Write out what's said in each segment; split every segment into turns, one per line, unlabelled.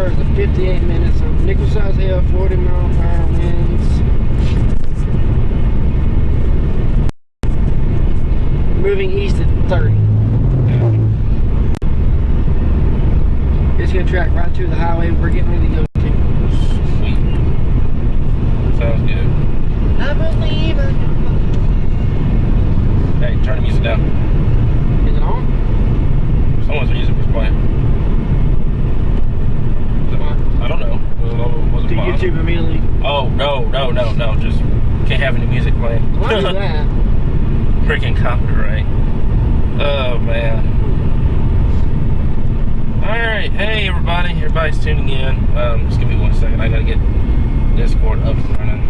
hours and 58 minutes. So nickel size hail, 40 mile per hour winds. Moving east at 30. It's gonna track right to the highway we're getting ready to go to.
Sweet. Sounds good.
I believe it.
Hey, turn the music down.
Is it on?
Someone's music was playing. I don't know. Was it
To
mine?
YouTube immediately.
Oh, no. Just can't have any music playing.
Why is that?
Freaking copyright. Oh, man. Alright, hey everybody. Everybody's tuning in. Just give me 1 second. I gotta get Discord up and running.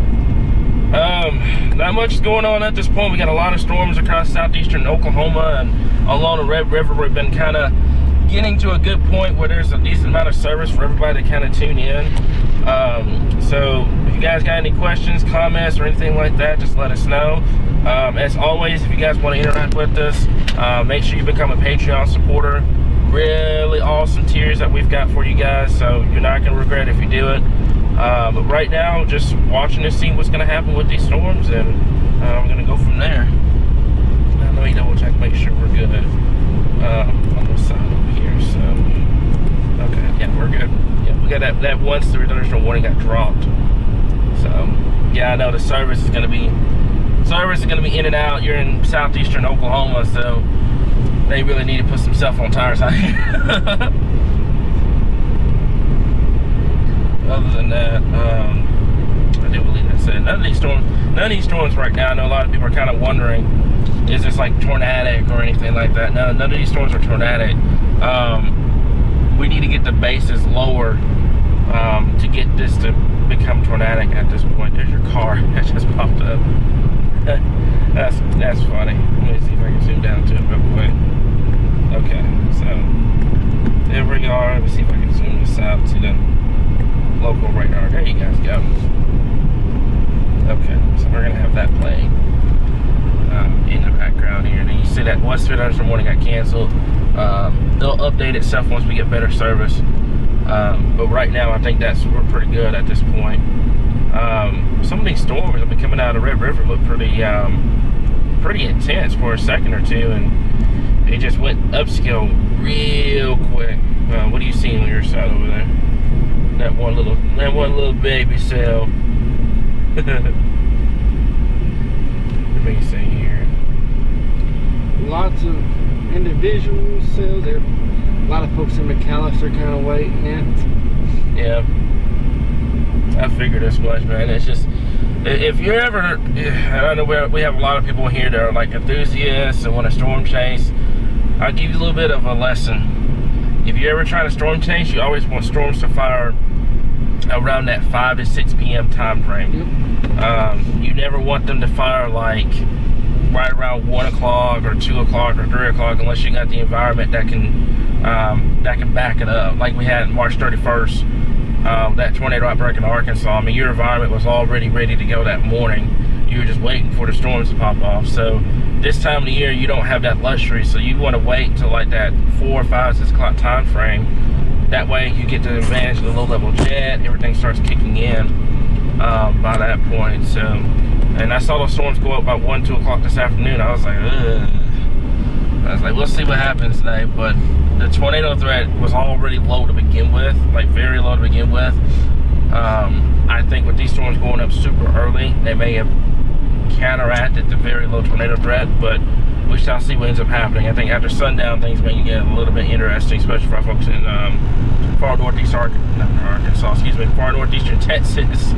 Not much is going on at this point. We got a lot of storms across southeastern Oklahoma and along the Red River. We've been kind of getting to a good point where there's a decent amount of service for everybody to kind of tune in. So if you guys got any questions, comments, or anything like that, just let us know. As always, if you guys want to interact with us, make sure you become a Patreon supporter. Really awesome tiers that we've got for you guys, so you're not going to regret if you do it. But right now, just watching to see what's going to happen with these storms, and I'm going to go from there. Now, let me double check, make sure we're good on this side over here. So, okay, yeah, we're good. Yeah, we got that one thunderstorm warning got dropped. So, yeah, I know the service is going to be in and out. You're in southeastern Oklahoma, so they really need to put some cell phone tires out here. Other than that, I do believe that's it. None of these storms right now. I know a lot of people are kind of wondering, is this like tornadic or anything like that? No, none of these storms are tornadic. We need to get the bases lower to get this to become tornadic at this point. There's your car that just popped up. That's funny. Let me see if I can zoom down to it real quick. Okay, so there we are. Let me see if I can zoom this out to the local radar. There you guys go. Okay, so we're gonna have that playing in the background here. And then you see that West Thunderstorm warning got canceled. They'll update itself once we get better service. But right now, I think we're pretty good at this point. Some of these storms that have been coming out of Red River look pretty intense for a second or two, and they just went upscale real quick. What are you seeing on your side over there? That one little baby cell. Let me see here.
Lots of individual cells. There, a lot of folks in McAllister kind of waiting.
Yeah, I figured as much, man. It's just, if you're ever, I know we have a lot of people here that are like enthusiasts and want to storm chase. I'll give you a little bit of a lesson. If you're ever trying to storm chase, you always want storms to fire around that 5 to 6 p.m. time frame. You never want them to fire like right around 1 o'clock or 2 o'clock or 3 o'clock unless you got the environment that can back it up. Like we had March 31st, that tornado outbreak in Arkansas. I mean, your environment was already ready to go that morning. You were just waiting for the storms to pop off. So this time of the year, you don't have that luxury. So you want to wait until like that 4, 5, 6 o'clock time frame. That way you get the advantage of the low-level jet. Everything starts kicking in by that point. So, and I saw those storms go up about 1, 2 o'clock this afternoon. I was like, ugh. I was like, we'll see what happens today. But the tornado threat was already low to begin with, like very low to begin with. I think with these storms going up super early, they may have counteracted the very low tornado threat, but we shall see what ends up happening. I think after sundown, things may get a little bit interesting, especially for our folks in far northeastern Texas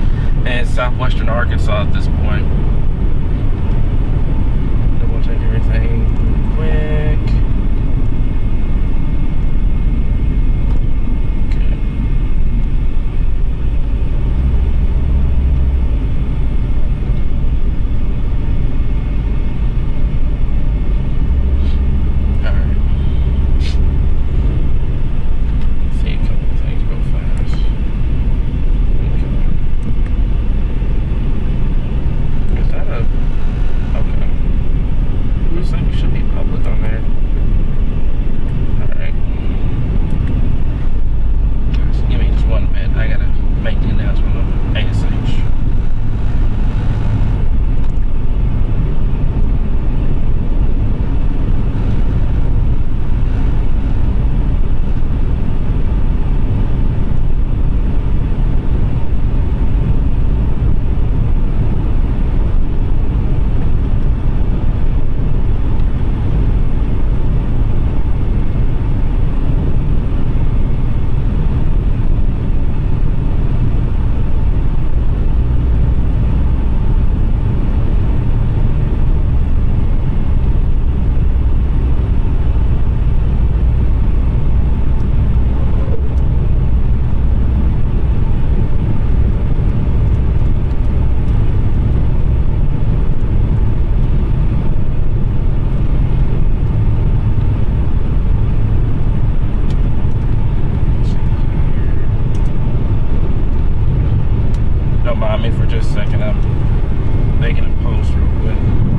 and southwestern Arkansas at this point. Double check everything quick.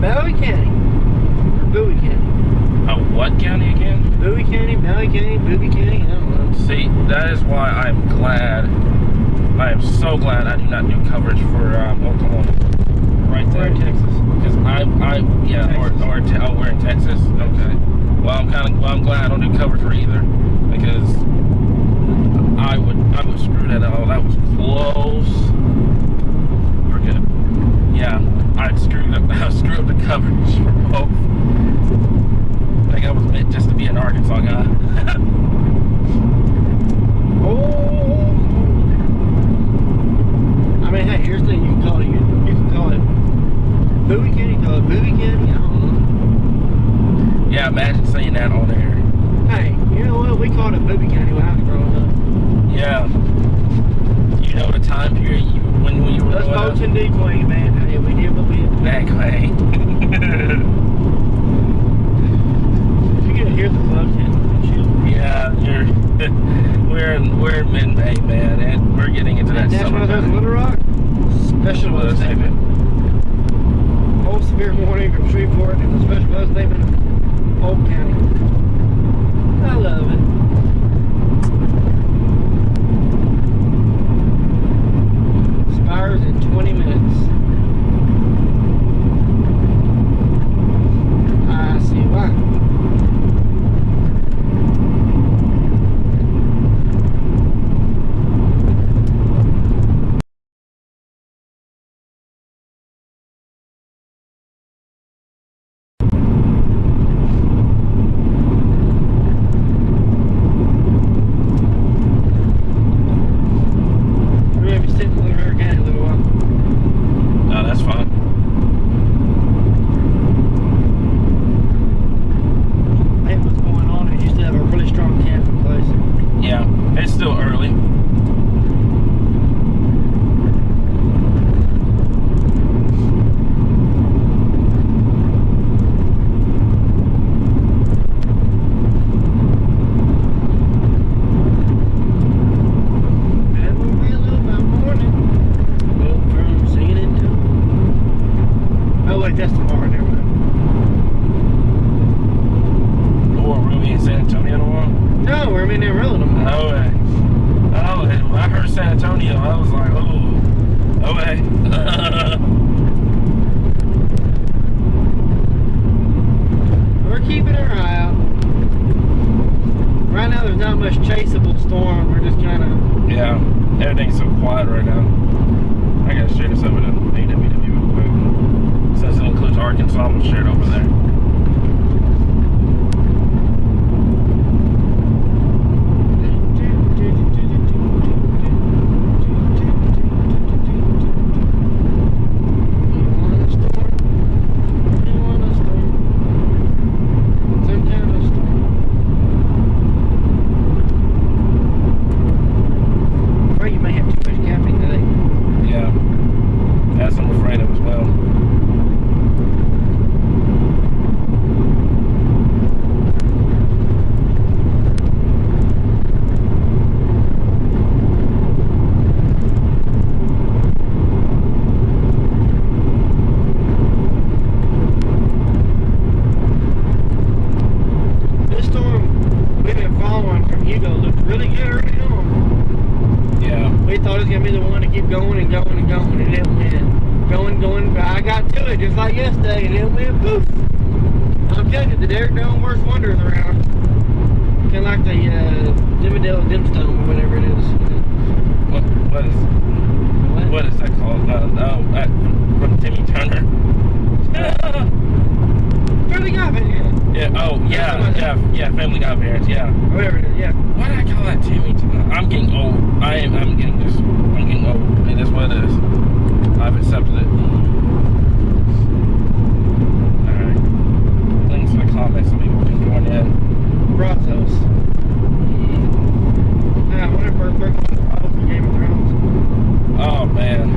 Bowie County. Or Bowie County.
What county again?
Bowie County, Bowie County, Bowie County, I don't know.
See, that is why I'm glad. I am so glad I do not do coverage for Oklahoma. Right there.
We're in Texas.
Because we're in Texas. Okay. Well, I'm glad I don't do coverage for either, because I would screw that up. That was close. We're good. Yeah, I'd screw up the coverage for both. I think I was meant just to be an Arkansas guy.
Oh. I mean, hey, here's the thing. You can call it Bowie County. Call it Bowie County. I don't know.
Yeah, imagine saying that on air.
Hey, you know what? We called it Bowie County when I was growing up.
Yeah. You know the time period when you were
Us
growing
folks
up?
in D-Queen, man. Hey, we did what we did.
Exactly.
You can hear the bugs hitting the windshield.
Yeah, we're in mid-May, man, and we're getting into that
That's
summer.
why there's Little Rock. Special weather statement. Whole severe warning from Shreveport and the special weather statement of Polk County. I love it. Expires in 20 minutes. I see why. We're going to be sitting in Little River County a little while.
No, that's fine.
Hey, what's going on? It used to have a really strong camping place.
Yeah, it's still early.
And we'll be a little by morning. Go from San Antonio. Oh, wait, that's tomorrow. Never mind.
Or we'll be in San Antonio tomorrow.
No, we're in Amarillo tomorrow.
Oh, hey. Oh, hey. When I heard San Antonio, I was like, oh, hey.
We're keeping our eye out. Right now, there's not much chaseable storm. We're just kind of.
Yeah, everything's so quiet right now. I gotta share this over to AWW real quick. Since it includes Arkansas, I'm gonna share it over there.
Some kind of storm. Afraid you may have too much caffeine today.
Yeah, that's what I'm afraid of as well.
This storm we've been following from Hugo looked really good early on.
Yeah,
We thought it was gonna be the one to keep going and going and going, and it went going. But I got to it just like yesterday, and it went poof. I'm telling you, the Derek doing worse wonders around. Kind of like the Dimmadale Dimstone or whatever it is.
what is that called? From Timmy Turner.
Family Guy, man, yeah.
Yeah. Oh, yeah. Family Guy parents. Yeah.
Or whatever it is, yeah.
Why did I call that Timmy Turner? I'm getting old. I'm getting old. It is what it is. I've accepted it. All right. Thanks for the comments. Some people can join in.
Brazos. I wonder if we're working on the Brazos for Game of Thrones.
Oh man.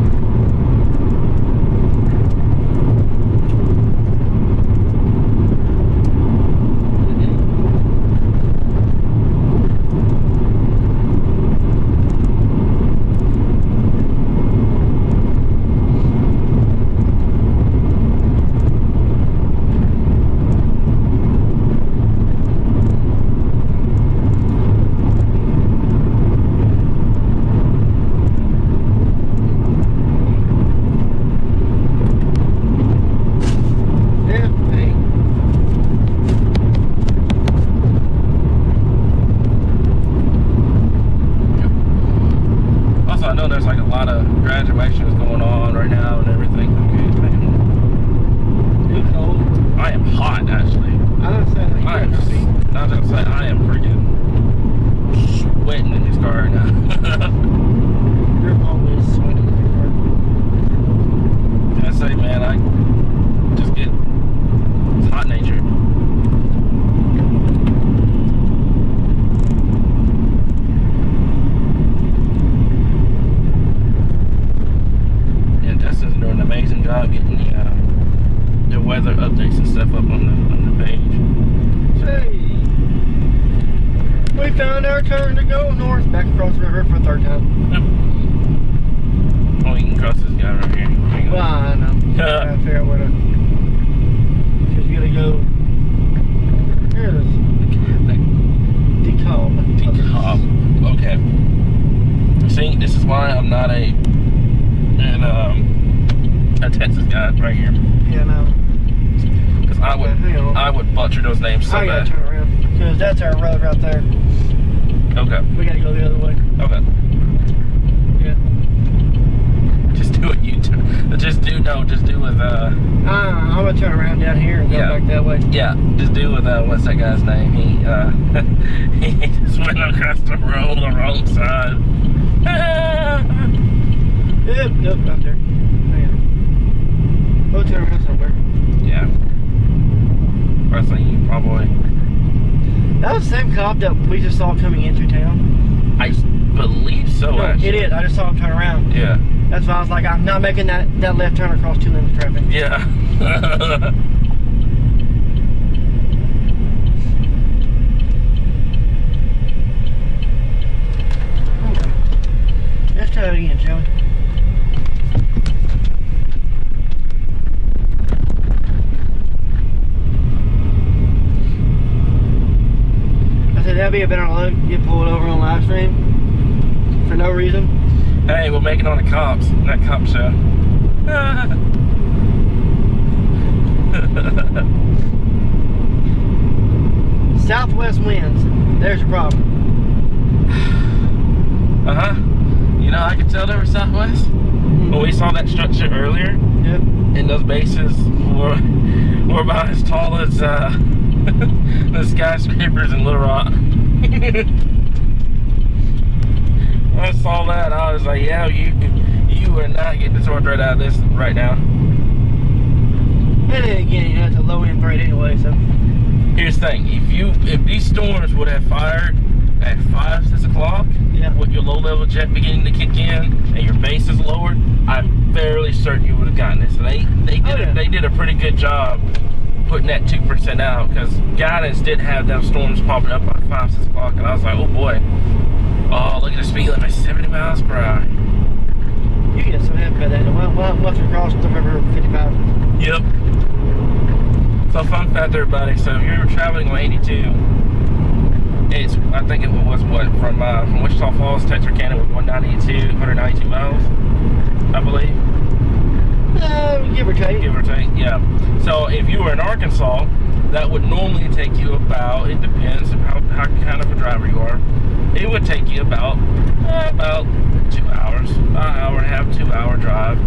our turn to go north, back across the river for a third time.
Oh, you can cross this guy right here. Hang on.
Well, I know. I gotta figure out where to. Because you gotta go. Here it is. DeKalb.
Okay. See, this is why I'm not a Texas guy right here.
Yeah, no.
Because I would butcher those names so
I gotta
bad.
turn around. Because that's our road right there.
Okay.
We gotta go the other way.
Okay.
Yeah.
Just do what you do. Just do with
I'm gonna turn around down here and go back that way.
yeah, just do with what's that guy's name? He he just went across the road the wrong side.
Yep, out there. Hang on. We'll turn around somewhere.
Yeah. First thing you probably
That was the same cop that we just saw coming into town.
I believe so,
No,
actually.
it is. I just saw him turn around.
Yeah.
That's why I was like, I'm not making that left turn across 2 lanes of traffic.
Yeah.
Okay. Let's try it again, shall we? I said that'd be a better look. Get pulled over on live stream for no reason.
Hey, we'll make it on the cops. That cop show.
Southwest winds. There's your problem.
Uh-huh. You know, I could tell they were Southwest. When we saw that structure earlier,
Yep.
and those bases were about as tall as the skyscrapers in Little Rock. When I saw that, I was like, yeah, you are not getting the torch right out of this right now.
And then again, you know, it's a low end rate anyway, so.
Here's the thing, if these storms would have fired at 5, 6 o'clock,
Yeah.
with your low level jet beginning to kick in and your base is lowered, I'm fairly certain you would have gotten this. And they did a pretty good job putting that 2% out, because guidance did have them storms popping up by 5, 6 o'clock, and I was like, oh boy. Oh, look at the speed limit, 70 miles per hour.
You get so happy about that. Once we cross the river 55.
Yep. So fun fact, everybody. So if you're traveling on 82, I think it was what from Wichita Falls, Texarkana, with 192 miles, I believe.
Give or take.
Give or take, yeah. So if you were in Arkansas, that would normally take you about, it depends on how kind of a driver you are, it would take you about 2 hours, an hour and a half, 2 hour drive.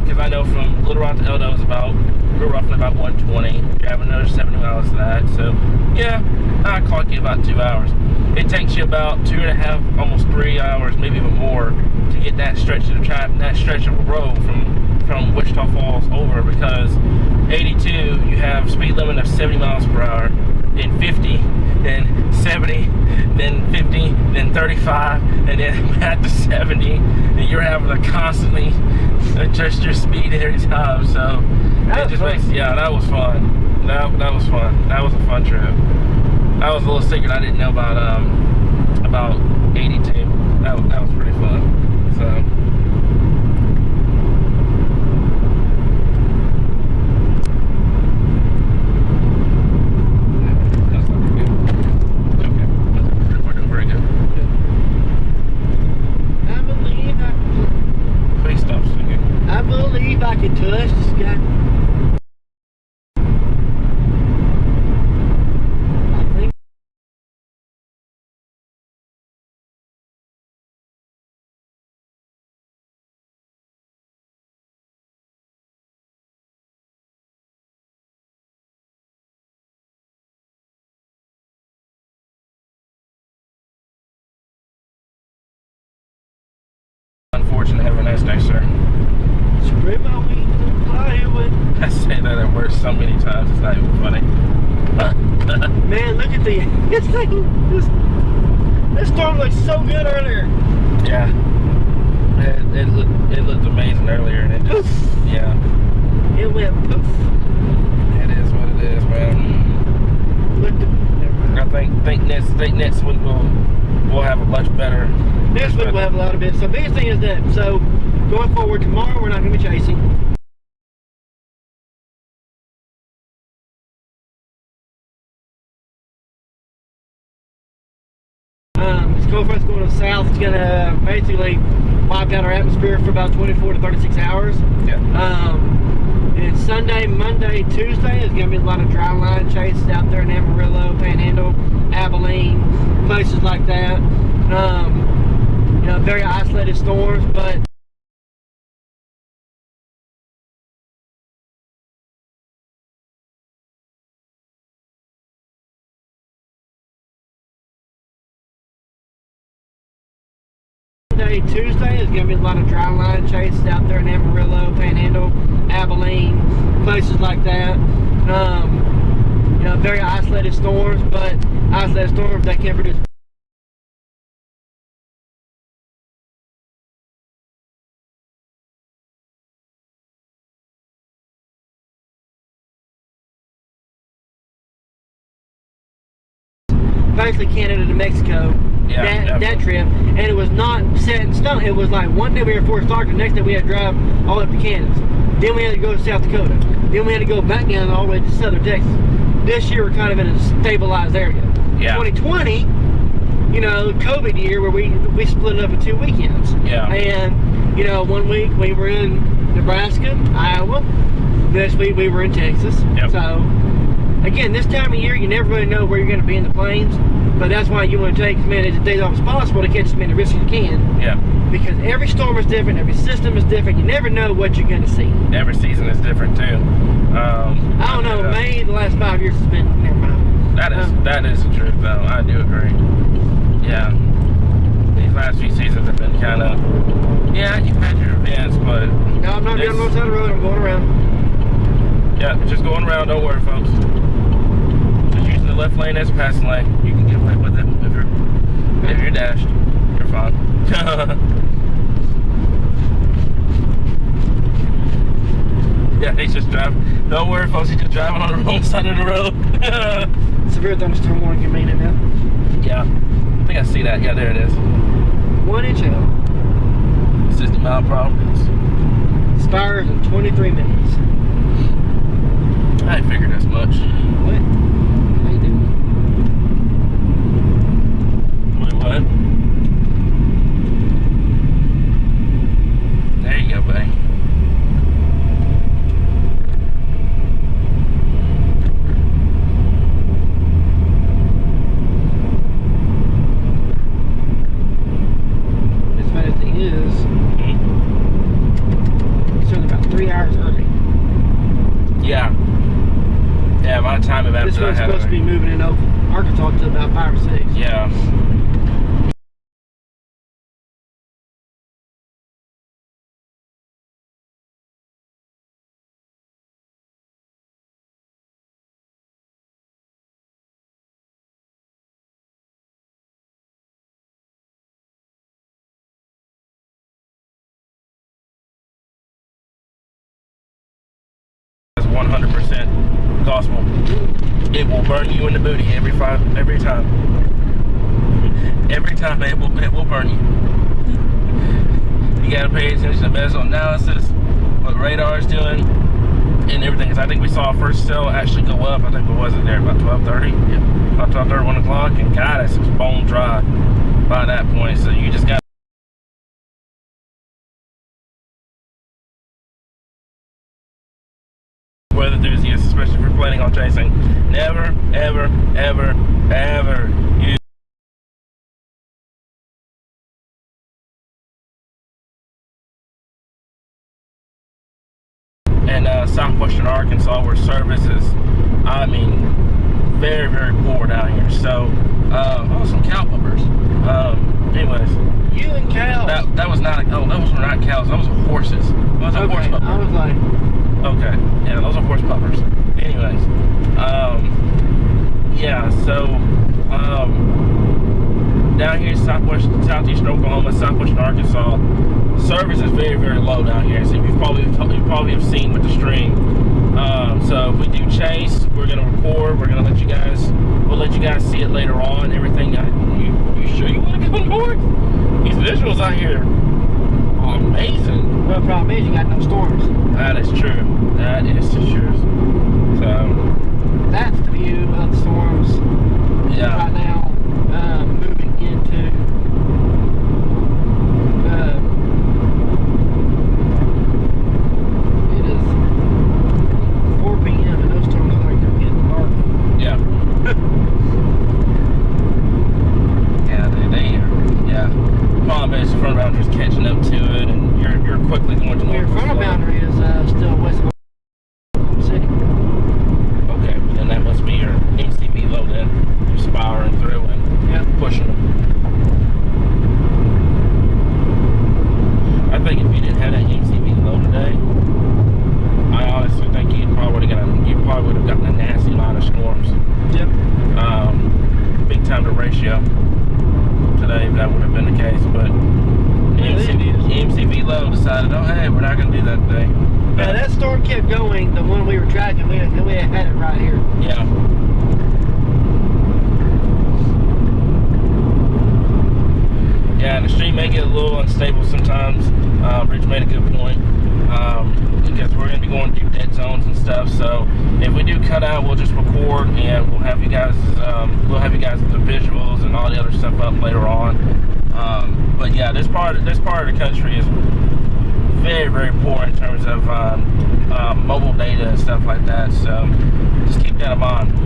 Because I know from Little Rock to Eldo is roughly about 120. You have another 70 miles to that. So yeah, I clock you about 2 hours. It takes you about 2.5, almost 3 hours, maybe even more, to get that stretch of a road from Wichita Falls over, because 82 you have speed limit of 70 miles per hour, then 50, then 70, then 50, then 35, and then at the 70, and you're having to constantly adjust your speed every time. So it just makes, yeah, that was fun. That was fun. That was a fun trip. That was a little secret I didn't know about 82. That was pretty fun. So.
I could touch this guy. I think.
Unfortunate. Have a nice day, sir.
Scrape my wings and fly away.
I say that at work so many times, it's not even funny.
Man, look at this thing. This storm looked so good earlier.
Yeah. It looked amazing earlier, and it just, yeah.
It went poof.
It is what it is, man.
Looked at,
I think next week we'll have a much better.
Next week we'll have a lot of it. So biggest thing is that, so going forward, tomorrow we're not going to be chasing. This cold front's going to the south. It's going to basically wipe out our atmosphere for about 24 to 36 hours.
Yeah.
And Sunday, Monday, Tuesday is going to be a lot of dry line chases out there in Amarillo, Panhandle, Abilene, places like that. You know, very isolated storms, but Tuesday is going to be a lot of dry line chases out there in Amarillo, Panhandle, Abilene, places like that. You know, very isolated storms, but isolated storms that can produce basically Canada to Mexico.
Yeah,
that trip, and it was not set in stone. It was like one day we were forced to start, the next day we had to drive all up to Kansas. Then we had to go to South Dakota. Then we had to go back down all the way to southern Texas. This year we're kind of in a stabilized area.
Yeah.
2020, you know, COVID year where we split it up in 2 weekends.
Yeah.
And, you know, 1 week we were in Nebraska, Iowa. Next week we were in Texas.
Yep.
So, again, this time of year you never really know where you're going to be in the plains. But that's why you want to take as many days off as possible to catch as many risks as you can.
Yeah.
Because every storm is different, every system is different. You never know what you're going to see.
Every season is different too.
I don't know. May the last 5 years has been. Never mind.
That is the truth, though. I do agree. Yeah. These last few seasons have been kind of. Yeah, you've had your events, but.
No, I'm not going north side of the road. I'm going around.
Yeah, just going around. Don't worry, folks. Using the left lane as a passing lane, you can get away with it if you're dashed. You're fine. Yeah, he's just driving. Don't worry, folks. He's just driving on the wrong side of the road.
Severe thunderstorm warning convenient now.
Yeah, I think I see that. Yeah, there it is.
1 inch hail.
60-mile per hour winds.
Expires in 23 minutes.
I figured as much.
What?
What? There you go, buddy.
As funny as it is, it's only about 3 hours early.
Yeah. Yeah, by the time of that,
this one's supposed to be moving in Arkansas to about 5 or 6.
Yeah. That's 100% gospel. It will burn you in the booty every time. Every time it will burn you. You gotta pay attention to medical analysis, what radar is doing, and everything. Because I think we saw our first cell actually go up. I think we wasn't there about 12:30. Yeah. About 12:30, 1 o'clock, and God, it's bone dry by that point. So you just got. Weather enthusiasts, especially if you're planning on chasing, never, ever, ever, ever use. And southwestern Arkansas, where service is, I mean, very, very poor down here. So, oh, some cow pumpers. Anyways,
You and cows.
that was not. Oh, those were not cows. Those were horses. Those were horse pumpers.
I was like,
okay, yeah, those are horse pumpers. Anyways, yeah. So, down here in southeastern Oklahoma, southwestern Arkansas, service is very, very low down here. So you probably have seen with the stream. So if we do chase, we're gonna record. We'll let you you guys see it later on. Everything. You sure you want to go north? These visuals out here are amazing.
Well, the problem is you got no storms.
That is true. That is true. So
that's the view of the storms.
Yeah.
Right now, moving into it is 4 p.m. and those storms look like they're getting dark.
Yeah. Yeah. Problem is, the front boundary is catching up to it, and you're quickly going to
Your front boundary is still west of Oklahoma City.
Okay, but then that must be your MCV low then. You're spiraling through and pushing them. I think if you didn't have that MCV low today, I honestly think you probably would have gotten a nasty line of storms.
Yep.
Big time to ratio today if that would have been the case, but MCV low decided, oh hey, we're not going to do that today.
Yeah, that storm kept going. The one we were tracking, we had it right here.
Yeah. Yeah, and the street may get a little unstable sometimes. Rich made a good point, because we're going to be going through dead zones and stuff. So if we do cut out, we'll just record and we'll have you guys the visuals and all the other stuff up later on. But yeah, this part of the country is very, very poor in terms of mobile data and stuff like that. So just keep that in mind.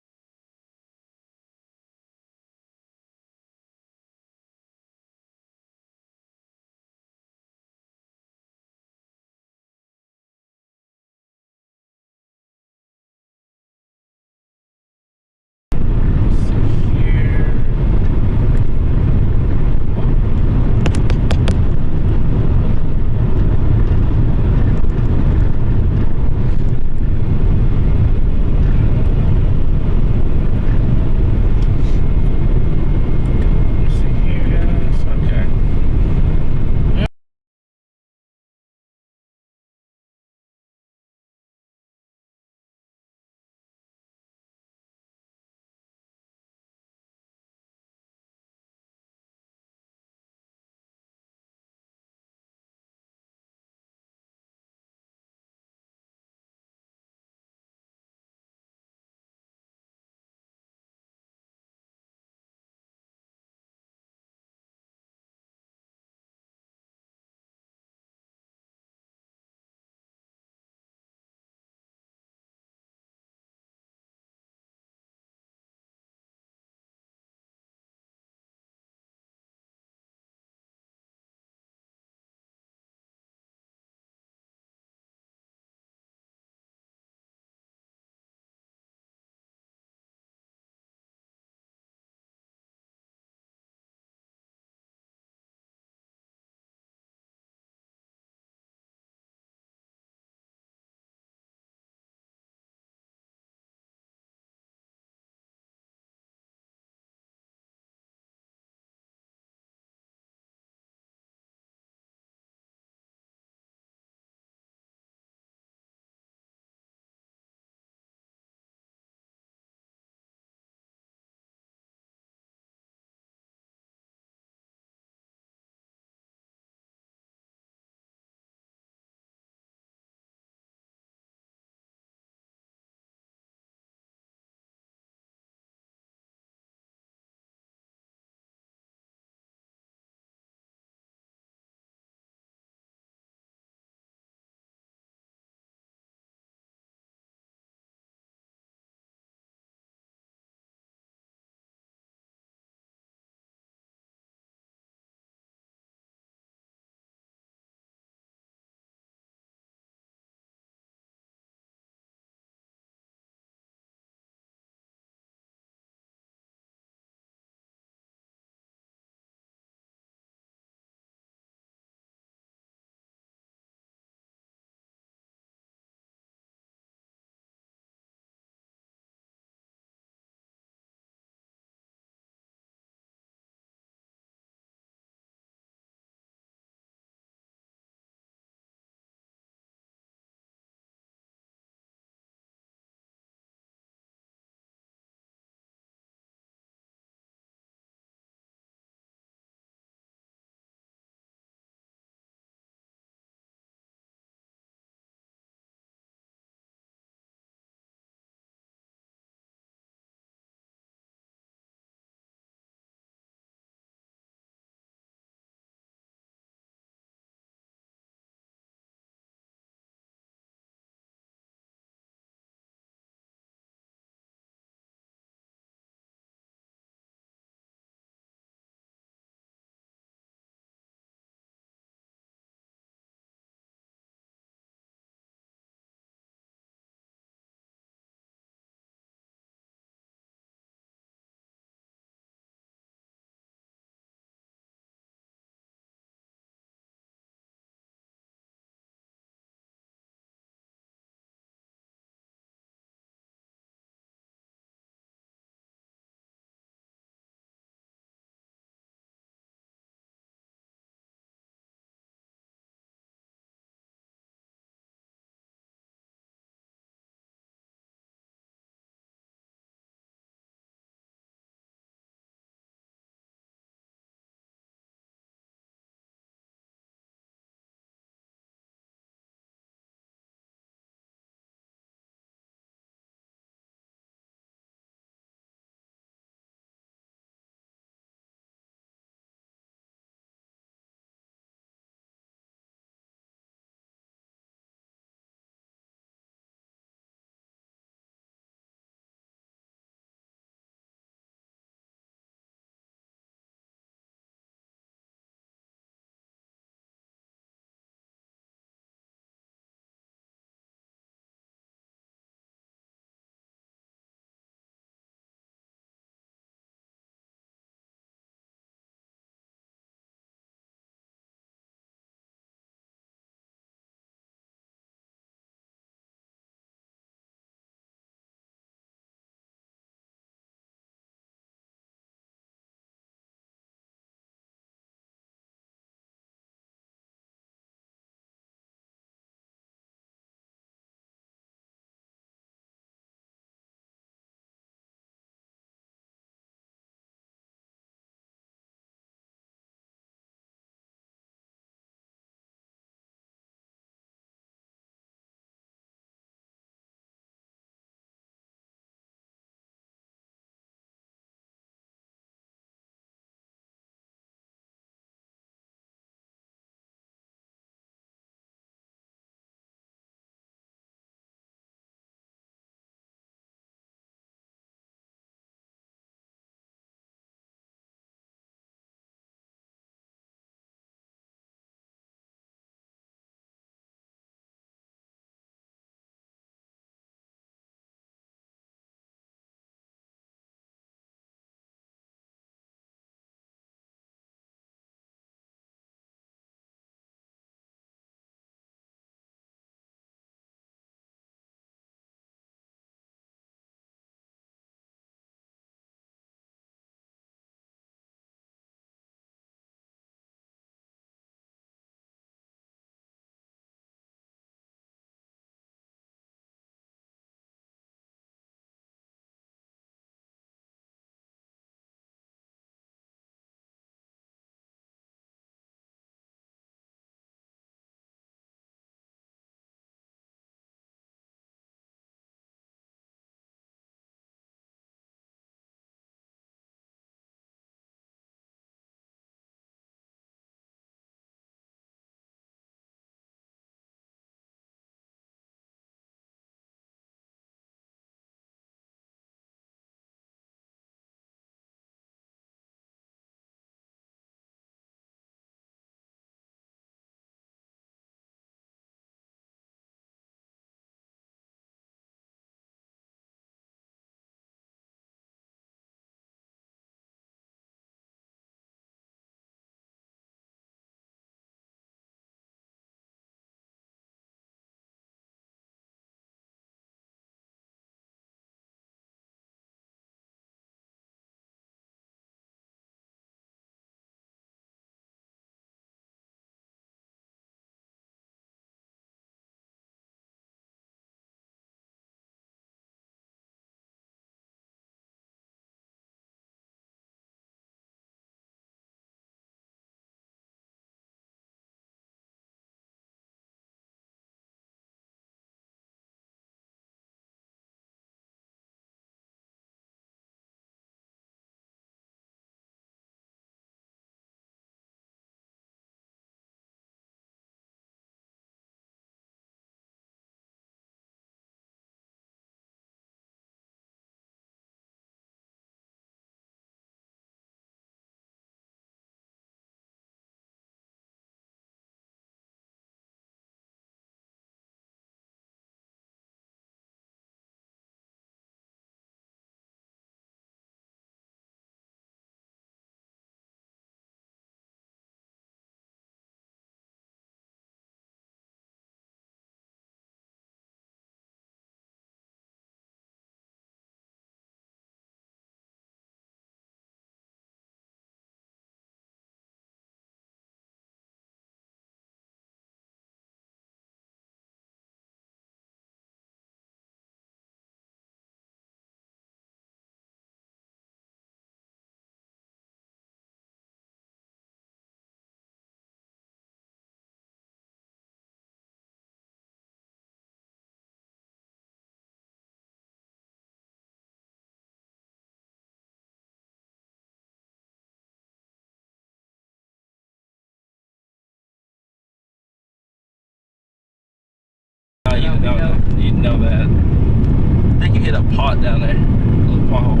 hot down there. Little pothole.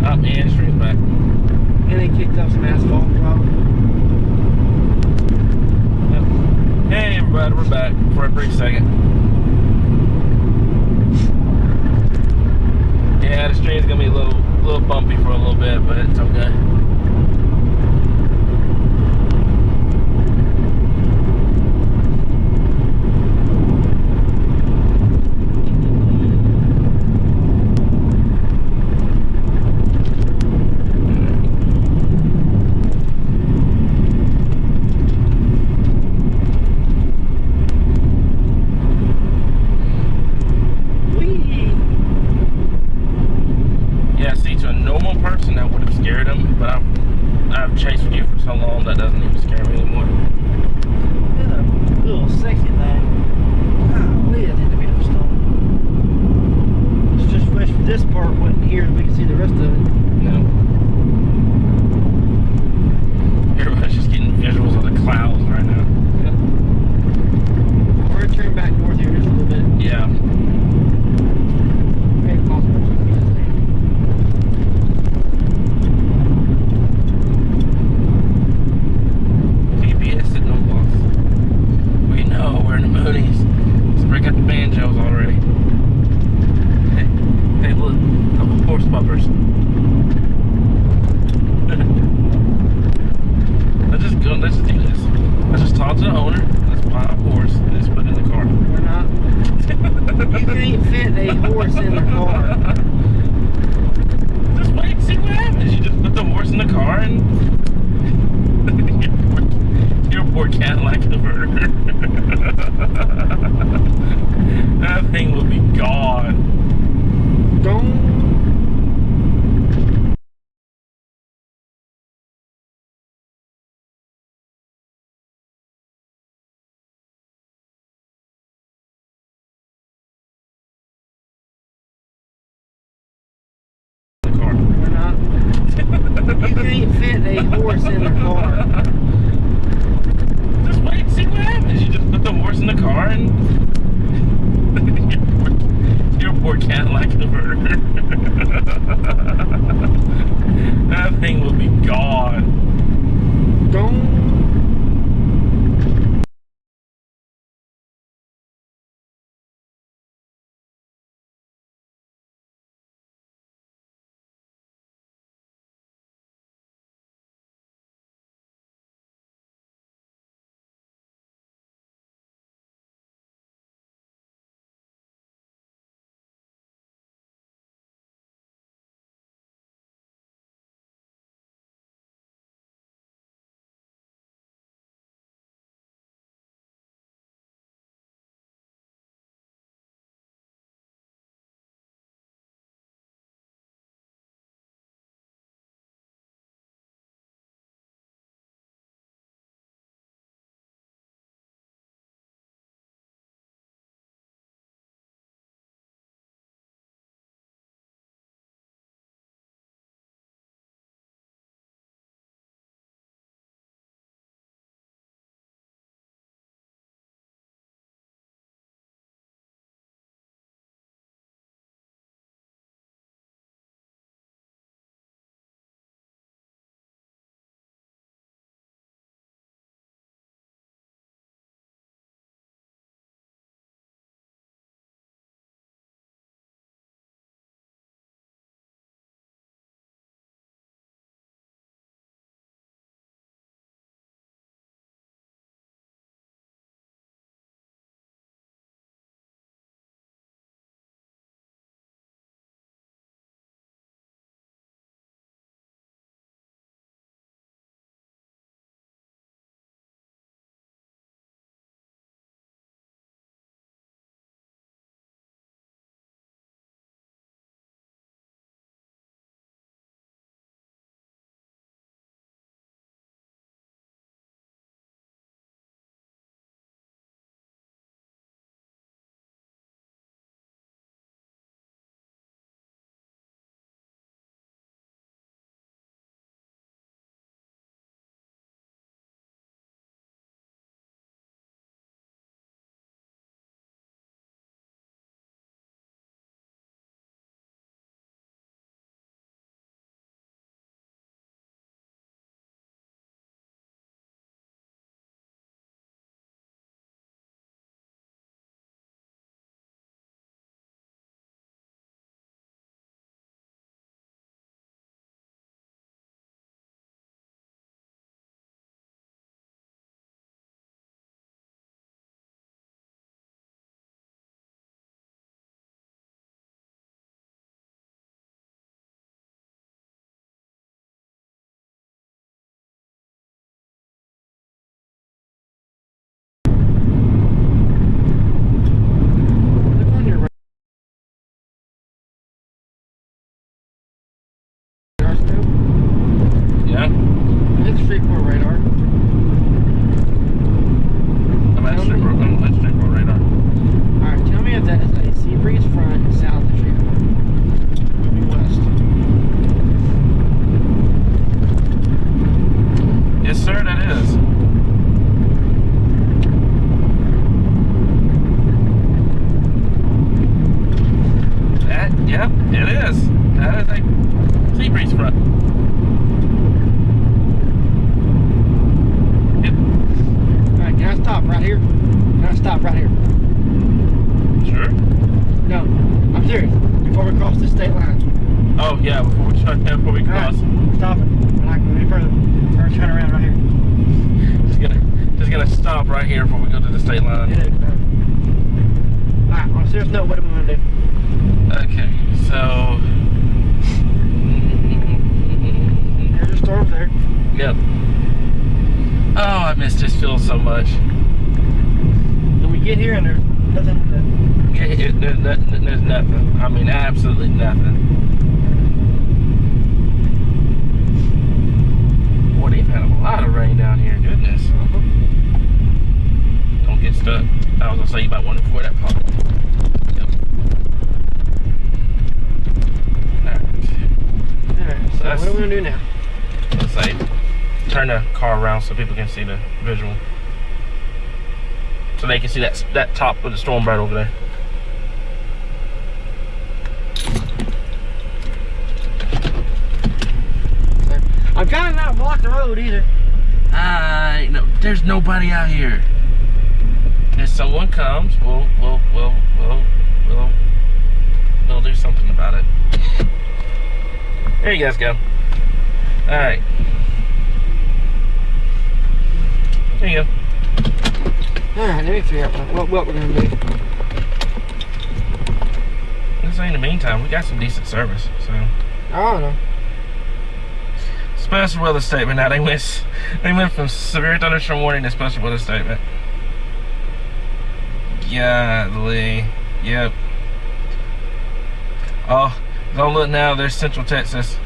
Oh, and stream's back.
And they kicked up some asphalt, probably.
Yep. Hey everybody, we're back for a brief second. Yeah, the stream's gonna be a little bumpy for a little bit, but it's okay. Yeah, see, to a normal person that would have scared him, but I've chased with you for so long that doesn't even scare me anymore.
It's a little sexy thing. Golly, I didn't mean to stop. It's just wish this part wasn't here so we can see the rest of it.
No. Everybody's just getting visuals of the clouds right now.
Yep. We're gonna turn back north here just a little bit.
Yeah.
Okay, possible.
GPS at no loss. We know we're in the moonies. Let's break out the banjos already. Hey, look, couple horse puppers. Let's just do this. Let's just talk to the owner. Let's buy a horse and just put it in the car.
We're not. You can't fit a horse in the car.
Just wait and see what happens. You just put the horse in the car and your poor Cadillac converter. That thing will be gone.
Don't.
The car.
We're not. You can't fit a horse in the car.
Just wait and see what happens. You just put the horse in the car and your poor Cadillac converter. That thing will be gone.
Don't. scope.
Yeah.
It's Freeport radar.
I'm at Freeport radar.
Alright, tell me if that is a sea breeze front south of Freeport. Moving west.
Yes, sir, that is. Yep, it is. That is a sea breeze front. Yep.
Alright, can I stop right here? Can I stop right here?
Sure.
No, I'm serious. Before we cross the state line.
Oh yeah, before we cross.
Alright, stop it. We're not going any further. We're going to turn around right here.
Just gonna stop right here before we go to the state line.
Yeah. Alright, on a serious note, what do we want to do?
Okay, so
There's your storms there.
yep. Oh, I miss this field so much.
And we get here and there's nothing
There's nothing. I mean, absolutely nothing. Boy, they've had a lot of rain down here. Goodness. Don't get stuck. I was gonna say you might want to avoid that pothole. Yep.
Alright, so what are we going to do now?
Let's say turn the car around so people can see the visual. So they can see that top of the storm right over there.
I'm trying to not block the road either.
No, there's nobody out here. If someone comes, we'll do something about it. There you guys go. All right. There you go.
Alright, let me figure out what we're going to do.
Let's say in the meantime, we got some decent service. So
I don't know.
special weather statement. Now they went from severe thunderstorm warning to special weather statement. Golly. Yep. Oh, don't look now. There's Central Texas.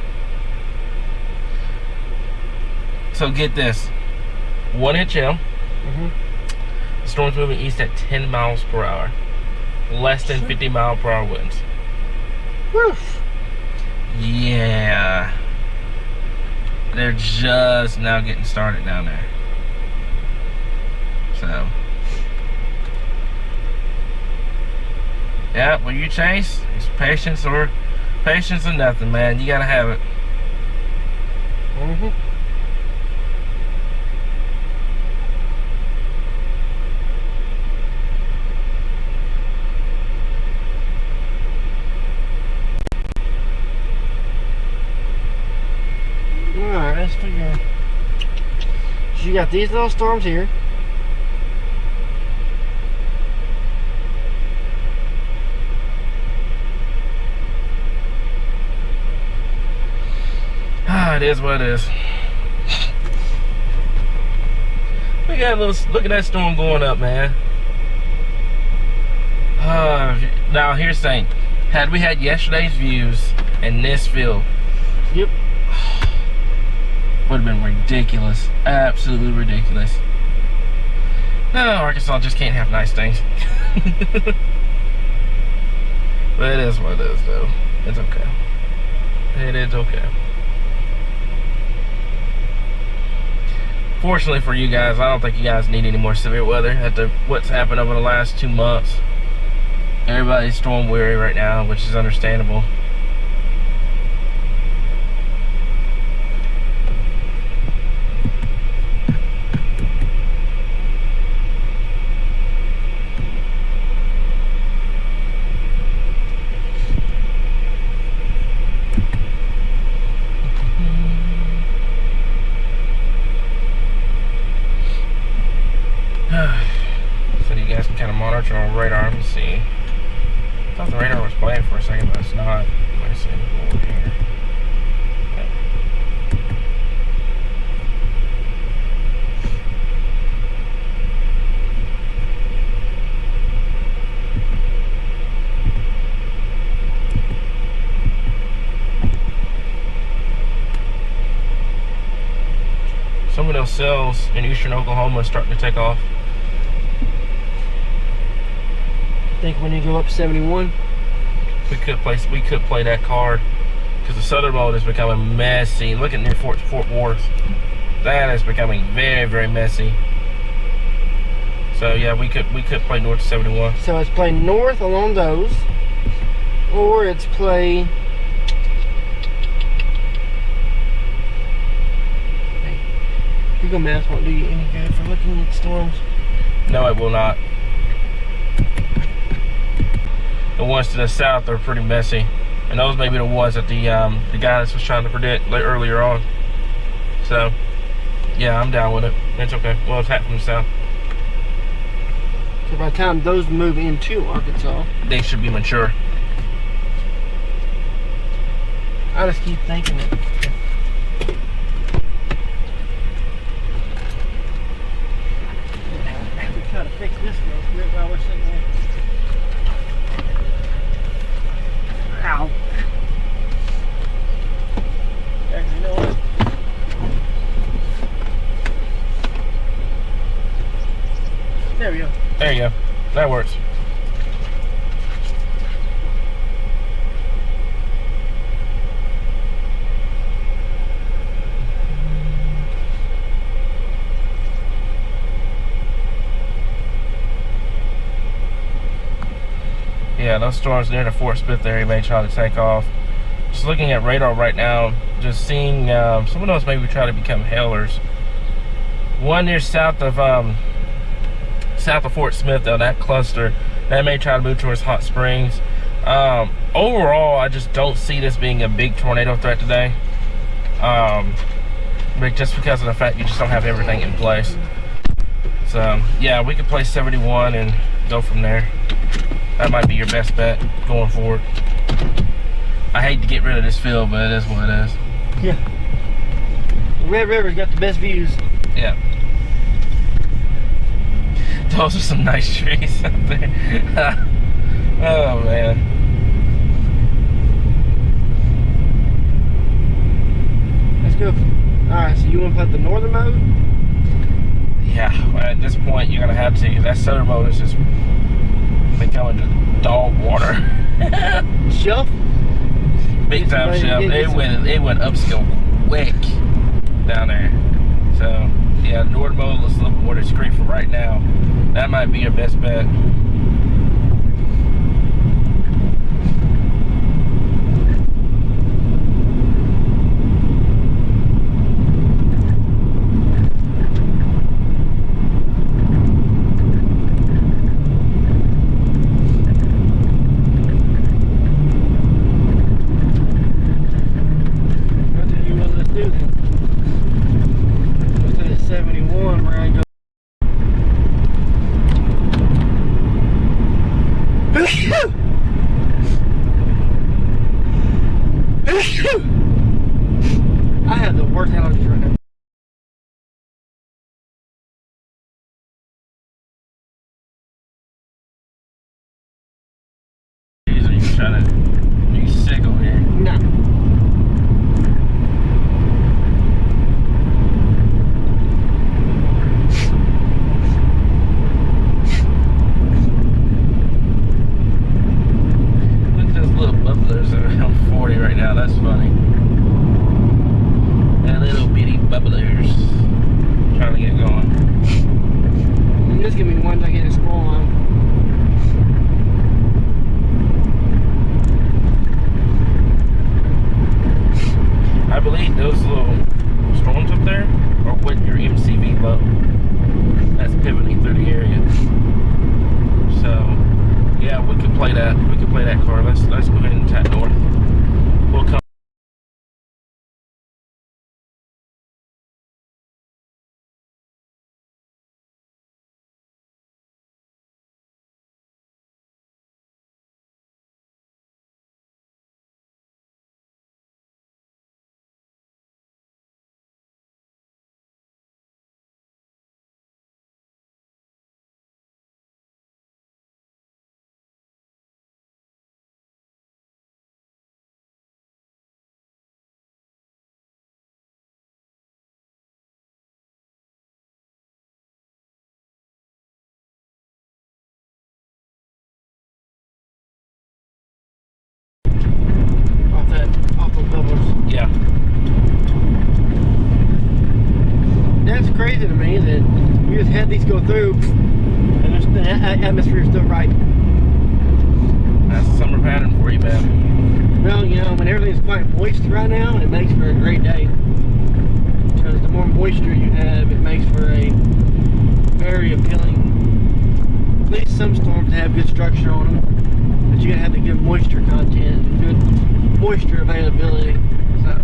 So get this. 1 inch M. The storm's moving east at 10 miles per hour. Less than 50 mile per hour winds.
Woof.
Yeah. They're just now getting started down there. So. Yeah, well you Chase, it's patience or nothing, man. You gotta have it.
Alright, let's figure out. So you got these little storms here.
Ah, it is what it is. Look at that storm going up, man. Now here's the thing. Had we had yesterday's views in this field,
Yep.
would have been ridiculous. Absolutely ridiculous. No, Arkansas just can't have nice things. But it is what it is, though. It's okay. It is okay. Fortunately for you guys, I don't think you guys need any more severe weather after what's happened over the last 2 months. Everybody's storm weary right now, which is understandable. So you guys can kind of monitor on radar and see. I thought the radar was playing for a second, but it's not. Let me see. We'll go over here. Yep. aluminum cells in eastern Oklahoma are starting to take off.
I think when you go up 71,
We could play that card because the southern mode is becoming messy. Look at near Fort Worth. That is becoming very, very messy. So yeah, we could play north to 71.
so it's play north along those, or it's play. Hey, Google Maps won't do you any good for looking at storms.
No, it will not. The ones to the south are pretty messy, and those may be the ones that the guidance was trying to predict earlier on. So yeah, I'm down with it. It's okay. Well, it's happening from the south.
So by the time those move into Arkansas,
They should be mature.
I just keep thinking it. We try to fix this real quick while we're sitting there. Ow. Actually, you know what? There we go.
There you go. That works. Yeah, those storms near the Fort Smith area may try to take off. Just looking at radar right now, just seeing some of those maybe try to become hailers. One near south of Fort Smith, though, that cluster, that may try to move towards Hot Springs. Overall, I just don't see this being a big tornado threat today. But just because of the fact you just don't have everything in place. So yeah, we could play 71 and go from there. That might be your best bet going forward. I hate to get rid of this field, but it is what it is.
Yeah. The Red River's got the best views.
Yeah. Those are some nice trees out there. Oh man.
Let's go. Alright, so you want to play the northern mode?
Yeah, at this point you're gonna have to. That southern mode is just becoming just dog water.
Shelf?
Big time shelf. It went upscale quick down there. So yeah, northern mode looks a little more discreet for right now. That might be your best bet.
What do you want to do then? Let's do the 71 where I go. I have the worst allergies right now.
Are you trying to? Are you sick over here?
Nah.
Look at those little bubblers around 40 right now. That's funny. And little bitty bubblers trying to get going.
And this give me ones I get a scroll on.
I believe those little storms up there are what your MCV low. That's pivoting through the area. So yeah, we could play that. We could play that card. Let's go ahead and tap north. We'll come.
crazy to me that we just had these go through, and the atmosphere is still right.
That's a summer pattern for you, man.
Well, you know, when everything's quite moist right now, it makes for a great day. Because the more moisture you have, it makes for a very appealing. At least some storms have good structure on them, but you gotta have the good moisture content, and good moisture availability. So.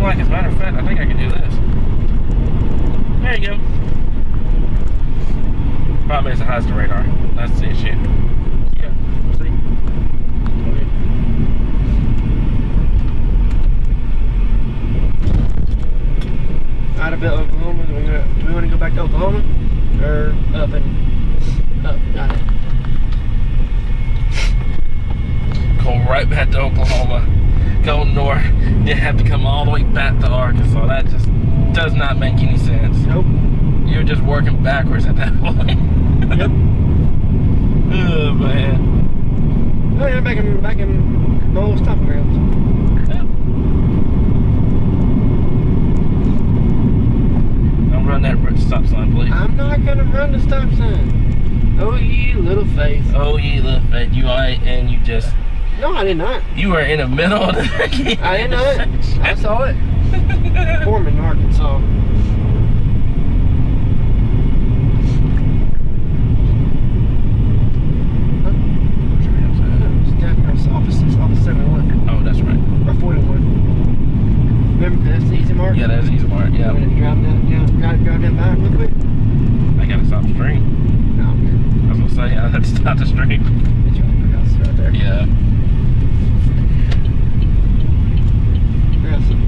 Like, as a matter of fact, I think I can do this. There you go. Problem is, it has the radar. That's the issue.
Yeah. See. Okay. Out of Oklahoma. Do we want to go back to Oklahoma, or up and up? Got it.
Go right back to Oklahoma. Go north, you have to come all the way back to Arkansas. That just does not make any sense.
Nope.
You're just working backwards at that point.
Yep.
Oh, man.
Oh yeah, back in my old stomping grounds.
Yep. Don't run that stop sign, please.
I'm not gonna run the stop sign. Oh, ye little face.
Oh, ye little fat, you ain't, and you just...
No, I did not.
You were in the middle of the...
I didn't know it. I saw it. Foreman, Arkansas. Office 71.
Oh, that's right.
Or 41. Remember, that's the easy mark?
Yeah, that's easy mark, yeah.
I'm gonna drive that back real quick.
I gotta stop the stream.
No, I'm good.
I was gonna say, I had to stop the stream.
It's right there.
Yeah.
There's some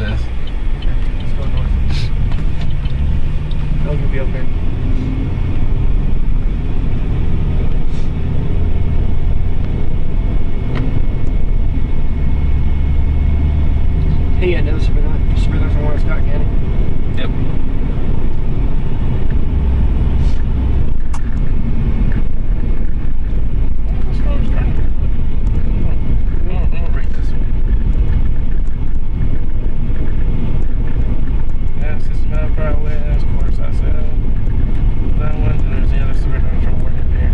this.
Okay, let's go north. Oh, you'll be okay. Hey, another sprinter from Warren Scott County.
Yep. I'll break this one. Yeah, system out right west, course I said. That one, and there's the other sprinter from Warren here.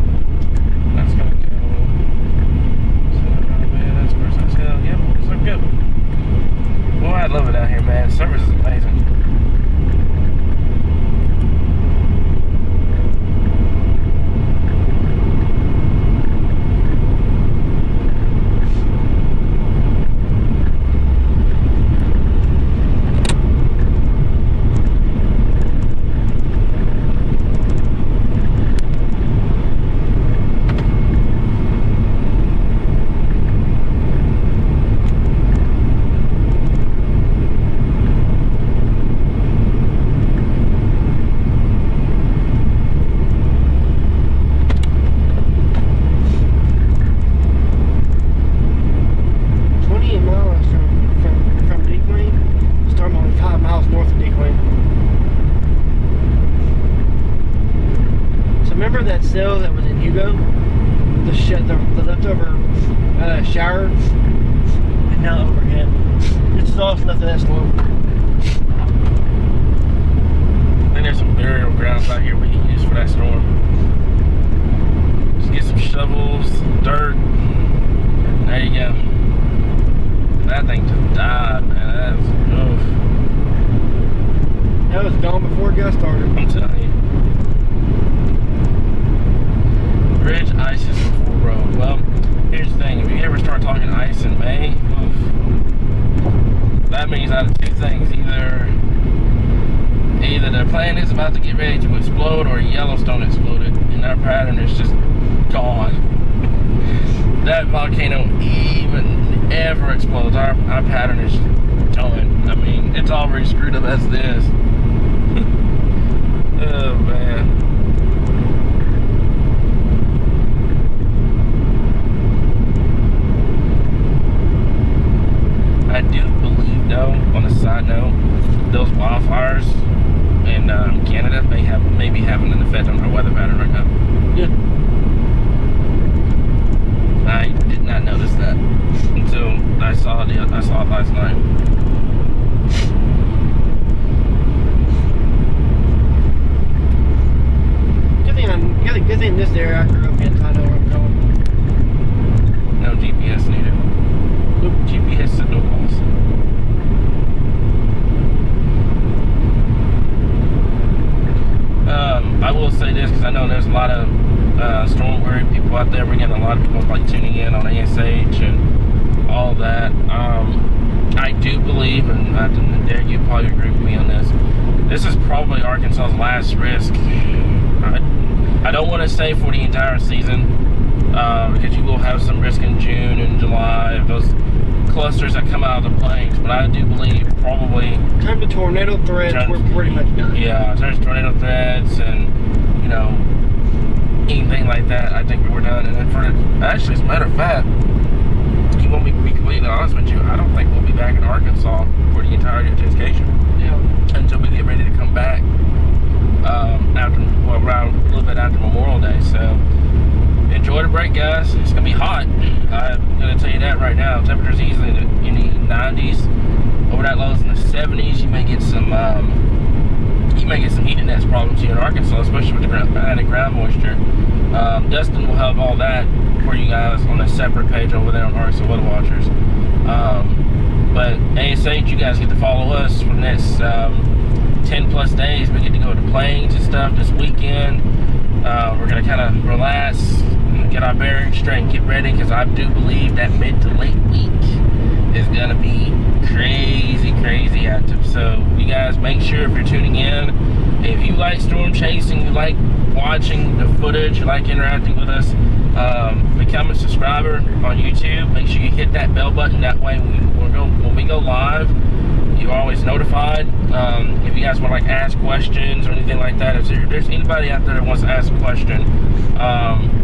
That's gonna go. System out west, that's course I said. Yep, it's look good. Boy, I love it out here, man. Service is amazing.
Remember that cell that was in Hugo? The leftover shower? And now overhead. This is all left of that storm.
I think there's some burial grounds out here we can use for that storm. Just get some shovels, dirt. There you go. That thing just died, man.
That was gone before it got started.
I'm telling you. Bridge ices before road. Well, here's the thing. If you ever start talking ice in May, that means out of two things. Either the plane is about to get ready to explode or Yellowstone exploded and our pattern is just gone. That volcano even ever explodes, our pattern is done. I mean, it's already screwed up as it is. Oh man. I do believe, though, on a side note, those wildfires in Canada may be having an effect on our weather pattern right now.
Yeah.
I did not notice that until I saw it last night.
Good thing this area I grew up in, so I know where I'm going.
No GPS needed. Nope, GPS said no calls. I will say this because I know there's a lot of storm worried people out there. We're getting a lot of people like tuning in on ASH and all that. I do believe, and Derek, you probably agree with me on this. This is probably Arkansas's last risk. I don't want to say for the entire season because you will have some risk in June and July of those clusters that come out of the plains, but I do believe probably
time to tornado threats, we're pretty much done.
Yeah, in terms of tornado threats and anything like that, I think we were done. And then actually, as a matter of fact, you want me to be completely honest with you, I don't think we'll be back in Arkansas for the entirety of Chasecation.
Yeah. Until
we get ready to come back around a little bit after Memorial Day. So enjoy the break, guys. It's gonna be hot. I'm gonna tell you that right now. Temperatures easily in the 90s. Overnight lows in the 70s. You may get some heat index problems here in Arkansas, especially with the added ground moisture. Dustin will have all that for you guys on a separate page over there on Arkansas Weather Watchers. But ASH, you guys get to follow us for the next 10 plus days. We get to go to planes and stuff this weekend. We're gonna kind of relax, get our bearings straight, and get ready, because I do believe that mid to late week is gonna be crazy active. So you guys. Make sure if you're tuning in, if you like storm chasing, you like watching the footage, you like interacting with us, become a subscriber on YouTube. Make sure you hit that bell button. That way when we go live, you're always notified. If you guys want to like ask questions or anything like that, if there's anybody out there that wants to ask a question,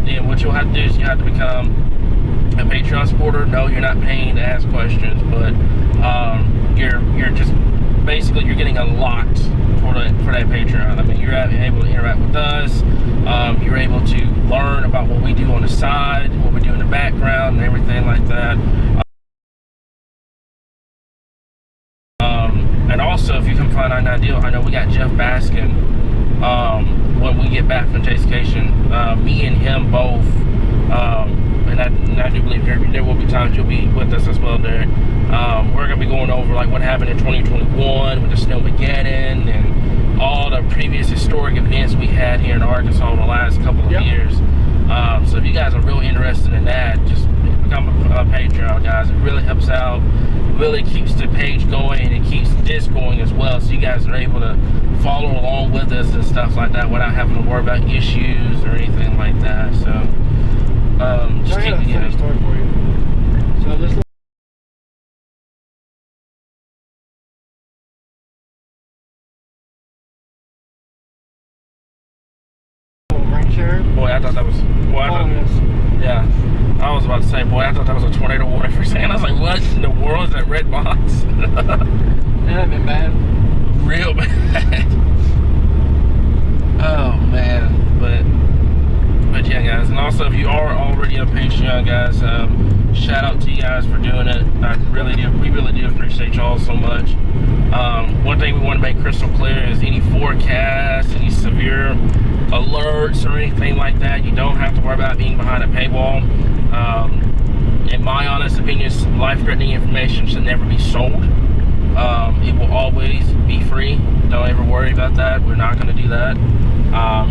then what you'll have to do is you have to become a Patreon supporter. No, you're not paying to ask questions, but you're just basically you're getting a lot for that Patreon. I mean, you're able to interact with us. You're able to learn about what we do on the side, what we do in the background, and everything like that. And also, if you come find our deal, I know we got Jeff Baskin. When we get back from Chasecation, me and him both, and I do believe there will be times you'll be with us as well there. We're going to be going over like what happened in 2021 with the Snowmageddon and all the previous historic events we had here in Arkansas in the last couple of years. So if you guys are real interested in that, just become a Patreon, guys. It really helps out, really keeps the page going, and it keeps this going as well, so you guys are able to follow along with us and stuff like that without having to worry about issues or anything like that. So just keep it going.
Story for you. So this
boy, I thought that was yeah. I was about to say, boy, I thought that was a tornado warning for a second. I was like, what in the world is that red box?
That'd been bad.
Real bad. Oh man, but yeah, guys. And also, if you are already a Patreon, guys, shout out to you guys for doing it. We really do appreciate y'all so much. One thing we want to make crystal clear is any forecast, any severe alerts or anything like that, you don't have to worry about being behind a paywall. In my honest opinion, life-threatening information should never be sold. It will always be free. Don't ever worry about that. We're not going to do that.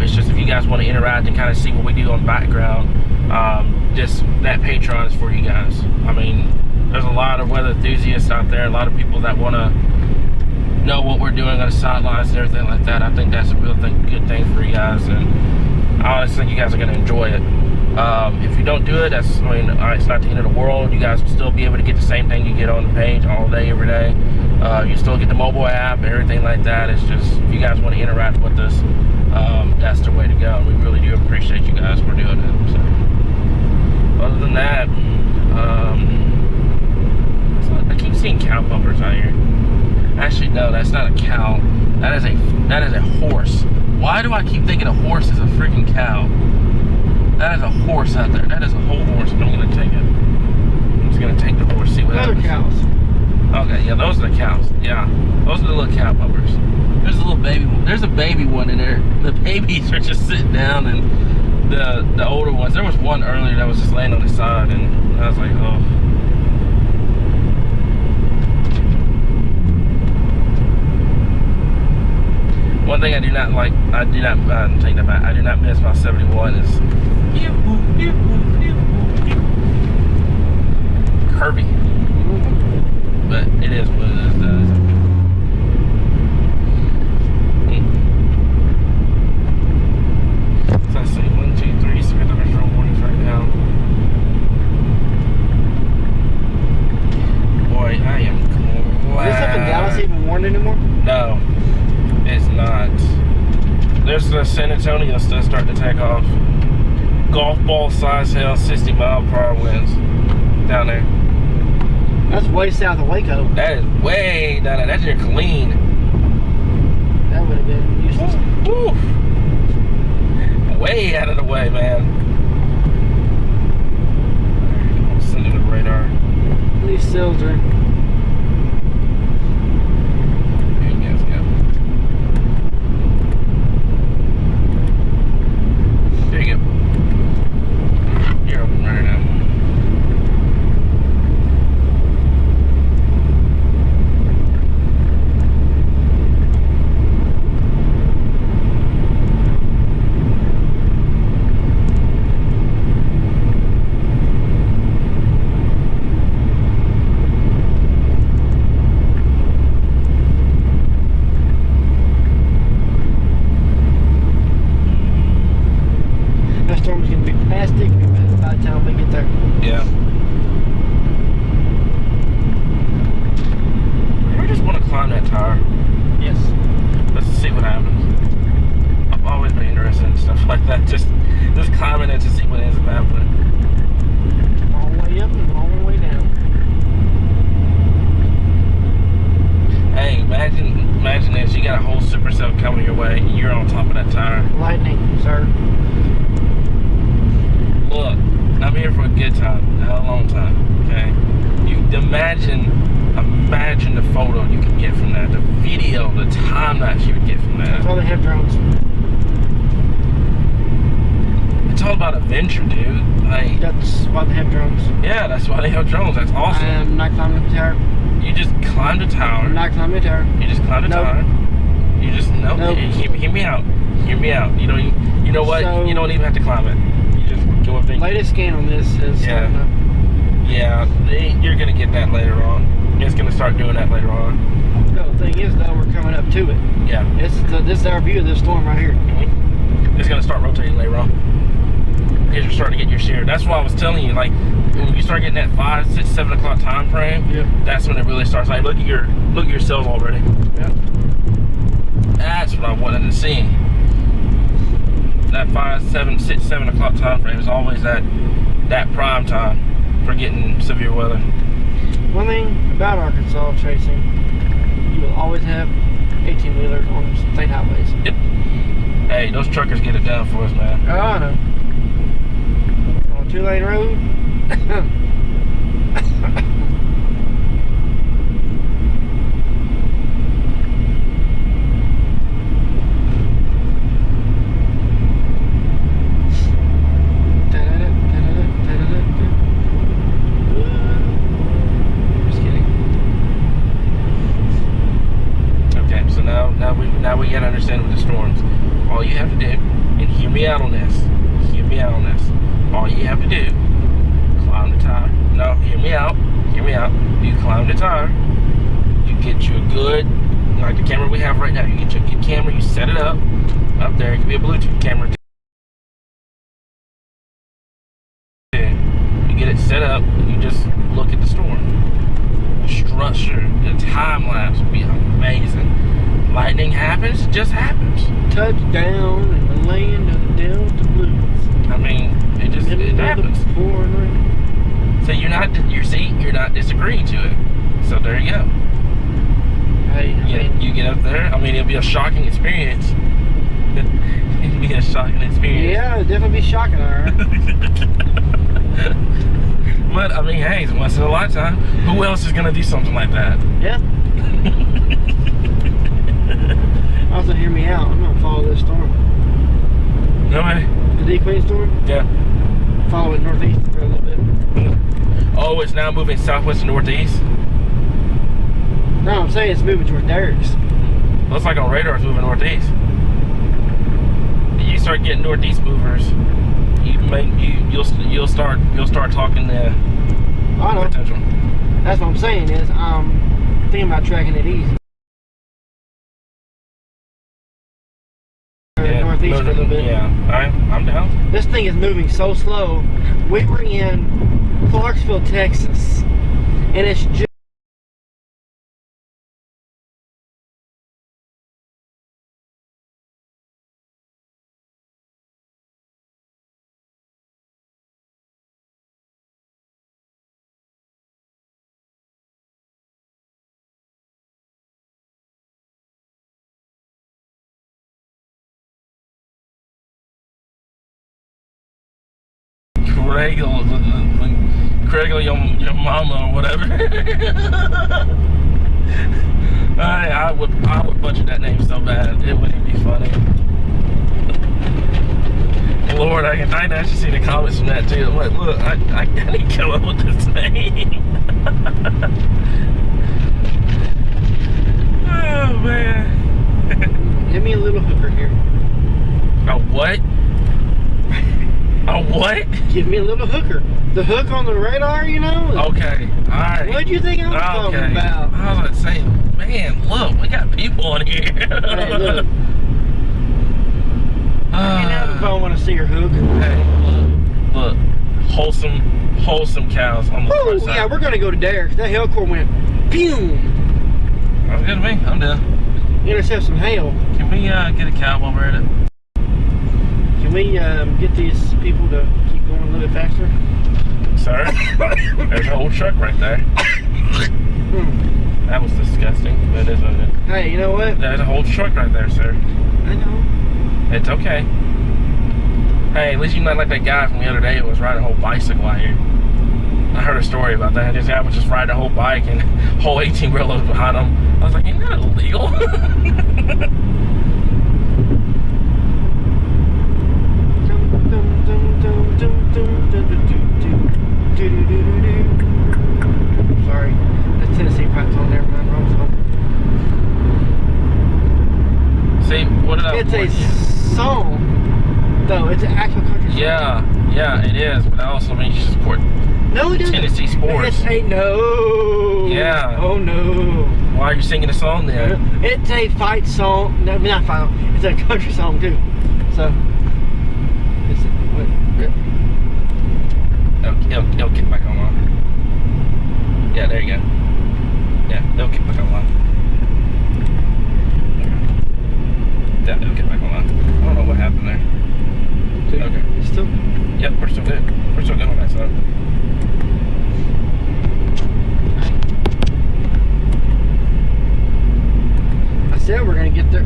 It's just if you guys want to interact and kind of see what we do on the background, just that Patreon is for you guys. I mean, there's a lot of weather enthusiasts out there, a lot of people that want to know what we're doing on the sidelines and everything like that. I think that's a real good thing for you guys, and I honestly think you guys are going to enjoy it. If you don't do it, it's not the end of the world. You guys will still be able to get the same thing you get on the page all day, every day. You still get the mobile app and everything like that. It's just, if you guys want to interact with us, that's the way to go. We really do appreciate you guys for doing it. So, other than that, I keep seeing cow bumpers out here. Actually, no, that's not a cow. That is a horse. Why do I keep thinking a horse is a freaking cow? That is a horse out there. That is a whole horse. I'm gonna take it. I'm just gonna take the horse. See what happens.
Cows.
Okay, yeah, those are the cows. Yeah, those are the little cow bumpers. There's a little baby one. There's a baby one in there. The babies are just sitting down, and the older ones. There was one earlier that was just laying on the side, and I was like, oh. One thing I do not like, take that back, I do not miss my 71 is curvy. But it is what it is, guys. So let's see, 1, 2, 3, so we have our warnings right now. Boy, I am glad.
Is this up in Dallas even warned anymore?
No. It's not. There's the San Antonio stuff starting to take off. Golf ball size hail, 60-mile-per-hour winds down there.
That's way south of Waco.
That is way down there. That's near Killeen.
That would have been useless.
Woo. Way out of the way, man. Alright, I'm sending the radar.
These sills are.
it to see what ends up happening.
Long way up and long way down.
Hey, imagine this. You got a whole supercell coming your way. You're on top of that tire.
Lightning, sir.
Look, I'm here for a good time, not a long time. Okay. You imagine the photo you can get from that, the video, the time lapse you would get from that.
That's why they have drones.
It's all about adventure, dude. Like,
That's why they have drones.
yeah, that's why they have drones. That's awesome.
I am not climbing the tower.
You just climb the tower.
I'm not climbing the tower.
You just climb the
Nope.
tower. You just no.
Nope.
Hear me out. Hear me out. You know what?
So-
you don't even have to climb it. You just go up there.
Latest scan on this is
Yeah. Yeah, you're gonna get that later on. It's gonna start doing that later on.
No, the thing is though, we're coming up to it.
Yeah.
This is our view of this storm right here.
It's gonna start rotating later on. Because you're starting to get your share. That's why I was telling you, like, when you start getting that 5, 6, 7 o'clock time frame,
Yep.
that's when it really starts. Like, look at your cells already.
Yep.
That's what I wanted to see. That 5, 7, 6, 7 o'clock time frame is always that prime time for getting severe weather.
One thing about Arkansas chasing, you will always have 18-wheelers on state highways.
Yep. Hey, those truckers get it done for us, man.
Oh, I know. On a 2-lane road. Just kidding.
Okay, so now we gotta understand with the storms. All you have to do, and hear me out on this. Hear me out on this. All you have to do, climb the tower. No, hear me out. Hear me out. You climb the tower. You get you a good, like the camera we have right now. You get you a good camera. You set it up there. It could be a Bluetooth camera. You get it set up. You just look at the storm. The structure, the time lapse would be amazing. Lightning happens, it just happens.
Touchdown in the land of the Delta Blues.
I mean, it happens.
Pouring rain.
So you're not disagreeing to it. So there you go.
Hey,
You get up there. I mean, it'll be a shocking experience. It'll be a shocking experience.
yeah, it'd definitely be shocking, alright.
But I mean, hey, it's once in a lifetime. Who else is gonna do something like that?
Yeah. Also, hear me out. I'm gonna follow this storm.
No way.
The D Queen storm.
Yeah.
Follow it northeast for a little bit.
Oh, it's now moving southwest and northeast.
No, I'm saying it's moving towards Derek's.
Looks like on radar it's moving northeast. You start getting northeast movers, you'll start talking the
I know.
potential.
That's what I'm saying is I'm thinking about tracking it easy. Northeast for a little bit.
Yeah, I'm down.
This thing is moving so slow. We were in Clarksville, Texas, and it's just
Craig or your mama or whatever. I would butcher that name so bad it wouldn't be funny. Lord, I can actually see the comments from that too. I'm like, look, I need to come up with this name. Oh man.
give me a little hooker here.
A what? A what?
Give me a little hooker. The hook on the radar, you know?
Okay, alright.
What do you think I'm talking about?
I was about to say, man, look, we got people on here.
Hey, look. You know if I want to see your hook.
Hey, look, wholesome cows on the front side.
Yeah, we're gonna go to Derek's. That hellcore went, pew!
Sounds good to me. I'm done.
Intercept some hail.
Can we get a cow while we're at it?
Can Can we get these people to keep going a little bit faster?
Sir, there's an old truck right there. That was disgusting. That isn't it?
Hey, you know what?
There's a whole truck right there, sir.
I know.
It's okay. Hey, at least you're not like that guy from the other day who was riding a whole bicycle out here. I heard a story about that. This guy was just riding a whole bike and whole 18-wheeler was behind him. I was like, ain't that illegal?
Sorry, that's Tennessee pipes on there, man. Wrong song.
See, what did I
It's
warn
a
you?
song, though. It's an actual country song.
Yeah, it is. But that also means you support
No, it doesn't.
Tennessee sports.
It's a no.
Yeah.
Oh no.
Why are you singing a song then?
It's a fight song. No, not fight. It's a country song too. So. It's what?
It'll kick back on. Yeah, there you go. Yeah, it'll kick back on. Yeah, it'll kick back on. I don't know what happened there. Okay.
Still?
Yep, we're still good. We're still good on that side.
I said we're gonna get there.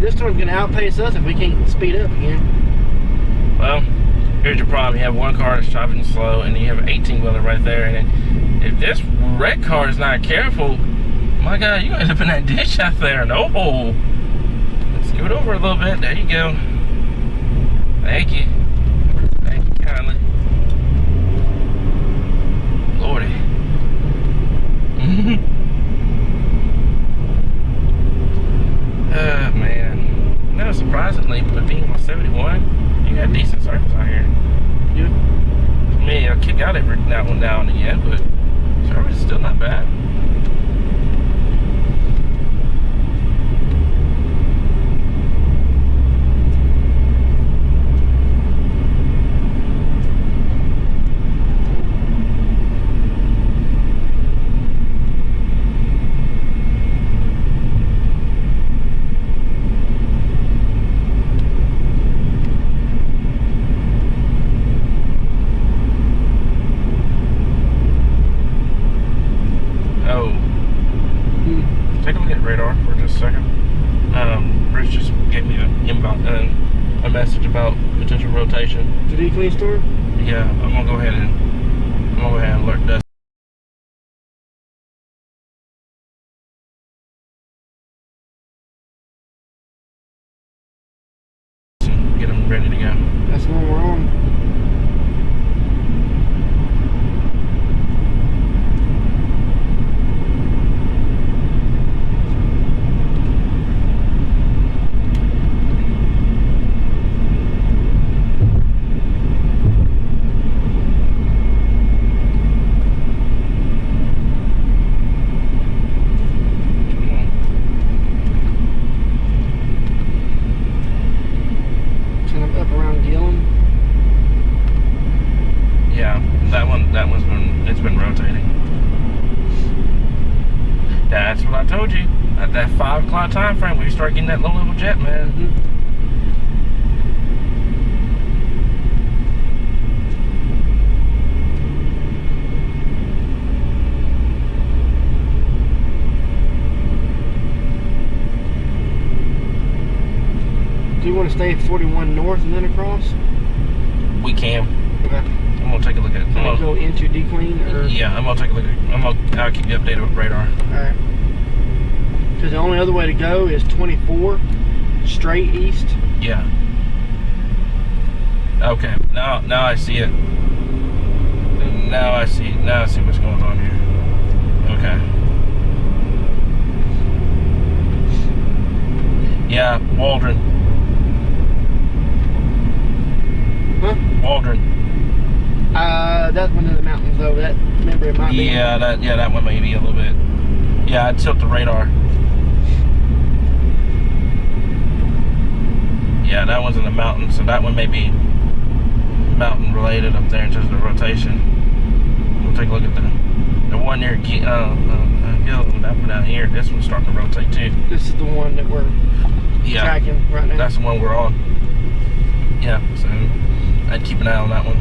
This one's gonna outpace us if we can't speed up again.
Well, here's your problem. You have one car that's driving slow, and then you have an 18-wheeler right there. And then if this red car is not careful, my God, you end up in that ditch out there. No. Scoot over a little bit. There you go. Thank you. Thank you kindly. Lordy. Man. No, surprisingly, with being on 71, you got decent surface out here.
Yeah.
I mean, I'll kick out every now and again, but service is still not bad. Bruce just gave me a message about potential rotation.
To the clean store?
Yeah, I'm gonna go ahead and alert Dustin. Get him ready to go.
That's the one we're on.
It's been rotating. That's what I told you. At that 5 o'clock time frame, we start getting that low level jet, man.
Do you want to stay at 41 north and then across?
We can.
Okay.
I'm gonna take a look at it.
Can I go into declean or?
Yeah, I'm gonna take a look at it. I'll keep you updated with radar.
Alright. Because the only other way to go is 24 straight east.
Yeah. Okay. Now I see it. Now I see what's going on here. Okay. Yeah, Waldron.
Huh?
Waldron.
That's one of the mountains though. That remember it might be.
Yeah, that one may be a little bit. Yeah, I'd tilt the radar. Yeah, that one's in the mountain, so that one may be mountain related up there in terms of the rotation. We'll take a look at the one near Gill, that one down here. This one's starting to rotate too.
This is the one that we're tracking right now.
That's the one we're on. Yeah, so I'd keep an eye on that one.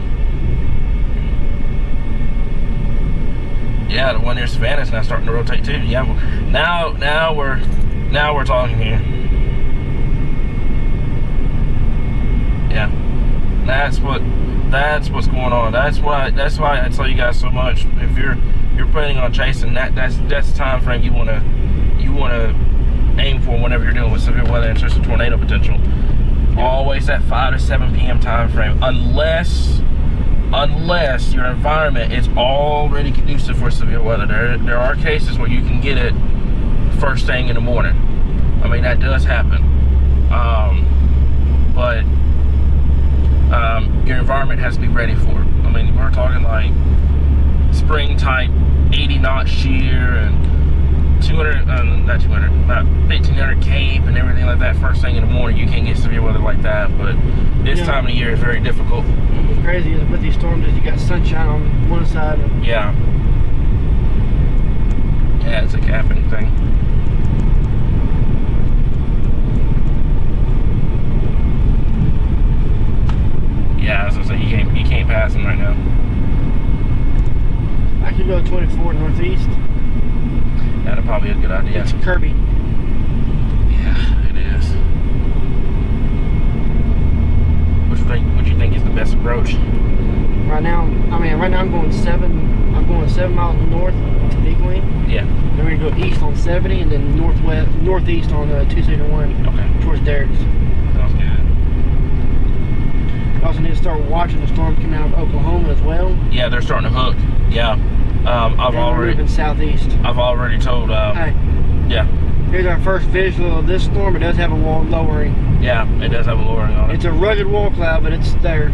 Yeah, the one near Savannah's now starting to rotate too. Yeah, now we're talking here. Yeah, that's what's going on. That's why I tell you guys so much. If you're planning on chasing, that's the time frame you wanna aim for whenever you're dealing with severe weather and just a tornado potential. Always that 5 to 7 p.m. time frame, unless your environment is already conducive for severe weather. There are cases where you can get it first thing in the morning. I mean, that does happen. But your environment has to be ready for it. I mean, we're talking like spring type 80 knot shear and 1500 cape and everything like that first thing in the morning. You can't get severe weather like that, but this time of year is very difficult.
What's crazy is with these storms is you got sunshine on one side.
Yeah, it's a capping thing. Yeah, as I say, you can't pass them right now.
I could go 24 northeast.
That'd probably be a good idea.
It's Kirby.
Yeah, it is. What do you think is the best approach?
Right now I'm going 7 miles north to Big Wing.
Yeah.
Then we're gonna go east on 70 and then northeast on 261.
Okay.
Towards Derrick's.
Sounds good.
We also need to start watching the storm coming out of Oklahoma as well.
Yeah, they're starting to hook. Yeah. I've already
southeast.
I've already told.
Hey.
Yeah.
Here's our first visual of this storm. It does have a wall lowering.
Yeah, it does have a lowering on it.
It's a rugged wall cloud, but it's there.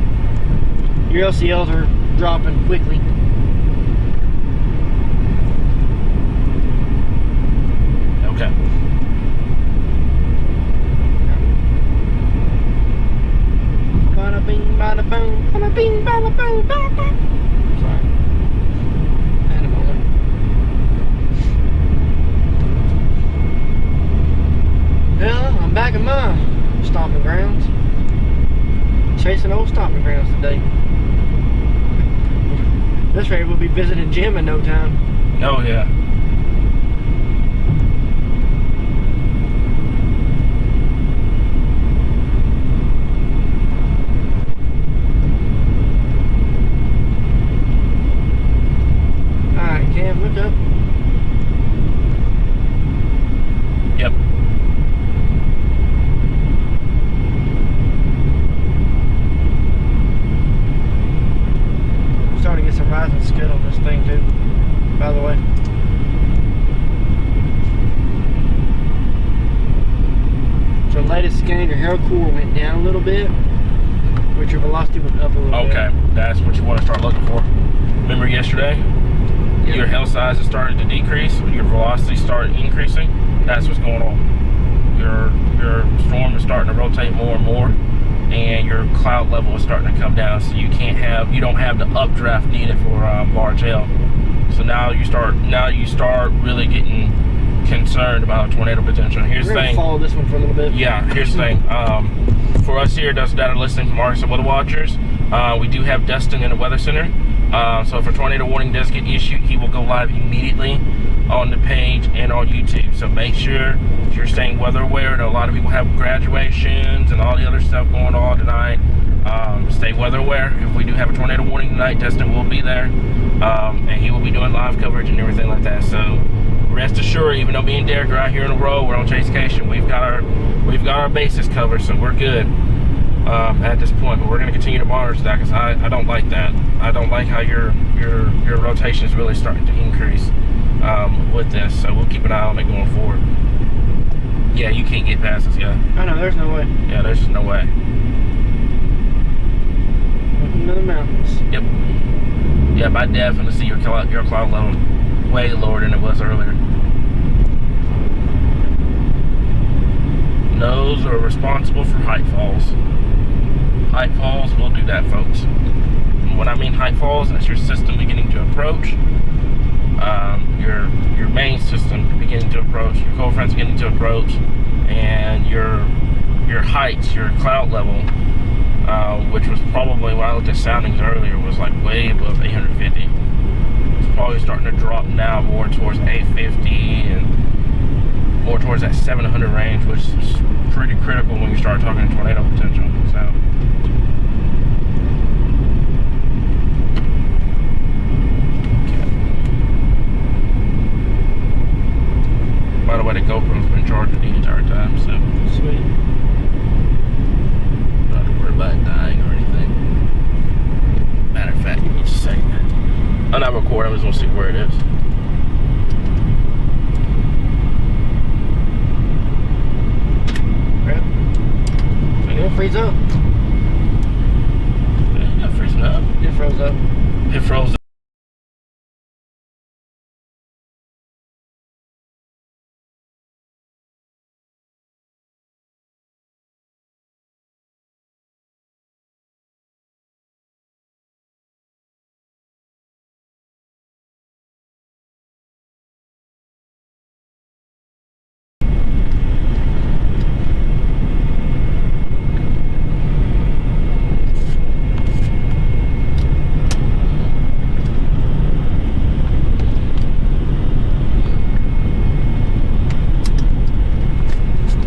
Your LCLs are dropping quickly.
Okay.
Bada bing, bada boom, bada bing, bada boom, bada boom. Sorry. And a moment. Well, I'm back in my stomping grounds. Chasing old stomping grounds today. This rate we'll be visiting Jim in no time.
Oh yeah.
Alright, Cam, look up.
Yep.
Starting to get some rising skid on this thing too, by the way. So latest scan, your hair core went down a little bit, but your velocity went up a little bit.
Okay, that's what you want to start looking for. Remember yesterday?
Yep.
Your hell size has started to decrease, your velocity started increasing. That's what's going on. Your storm is starting to rotate more and more, and your cloud level is starting to come down, so you don't have the updraft needed for large hail. So now you start really getting concerned about tornado potential. Here's the thing.
Follow this one for a little bit.
Yeah, here's the thing. For us here, that are listening from Arkansas Weather Watchers, we do have Dustin in the Weather Center. So if a tornado warning does get issued, he will go live immediately on the page and on YouTube. So make sure you're staying weather aware. A lot of people have graduations and all the other stuff going on tonight. Stay weather aware. If we do have a tornado warning tonight, Dustin will be there, and he will be doing live coverage and everything like that. So rest assured, even though me and Derek are out here in a row, we're on Chasecation. We've got our bases covered, so we're good at this point. But we're going to continue to monitor that because I don't like that. I don't like how your rotation is really starting to increase with this. So we'll keep an eye on it going forward. Yeah, you can't get past this guy.
I know, there's no way.
Yeah, there's just no way.
Looking into the mountains.
Yep. Yep, I definitely see your cloud level way lower than it was earlier. Those are responsible for height falls. Height falls will do that, folks. And when I mean height falls, that's your system beginning to approach. Your main system beginning to approach, your cold front's beginning to approach, and your heights, your cloud level which was probably, when I looked at soundings earlier, was like way above 850. It's probably starting to drop now more towards 850 and more towards that 700 range, which is pretty critical when you start talking tornado potential. So. By the way, the GoPro's been charging the entire time, so
Sweet.
don't have to worry about it dying or anything. Matter of fact, give me just a second. I'm not recording, I'm just gonna see where it is.
It'll freeze up.
Yeah, not freezing up.
It froze up.
It froze up.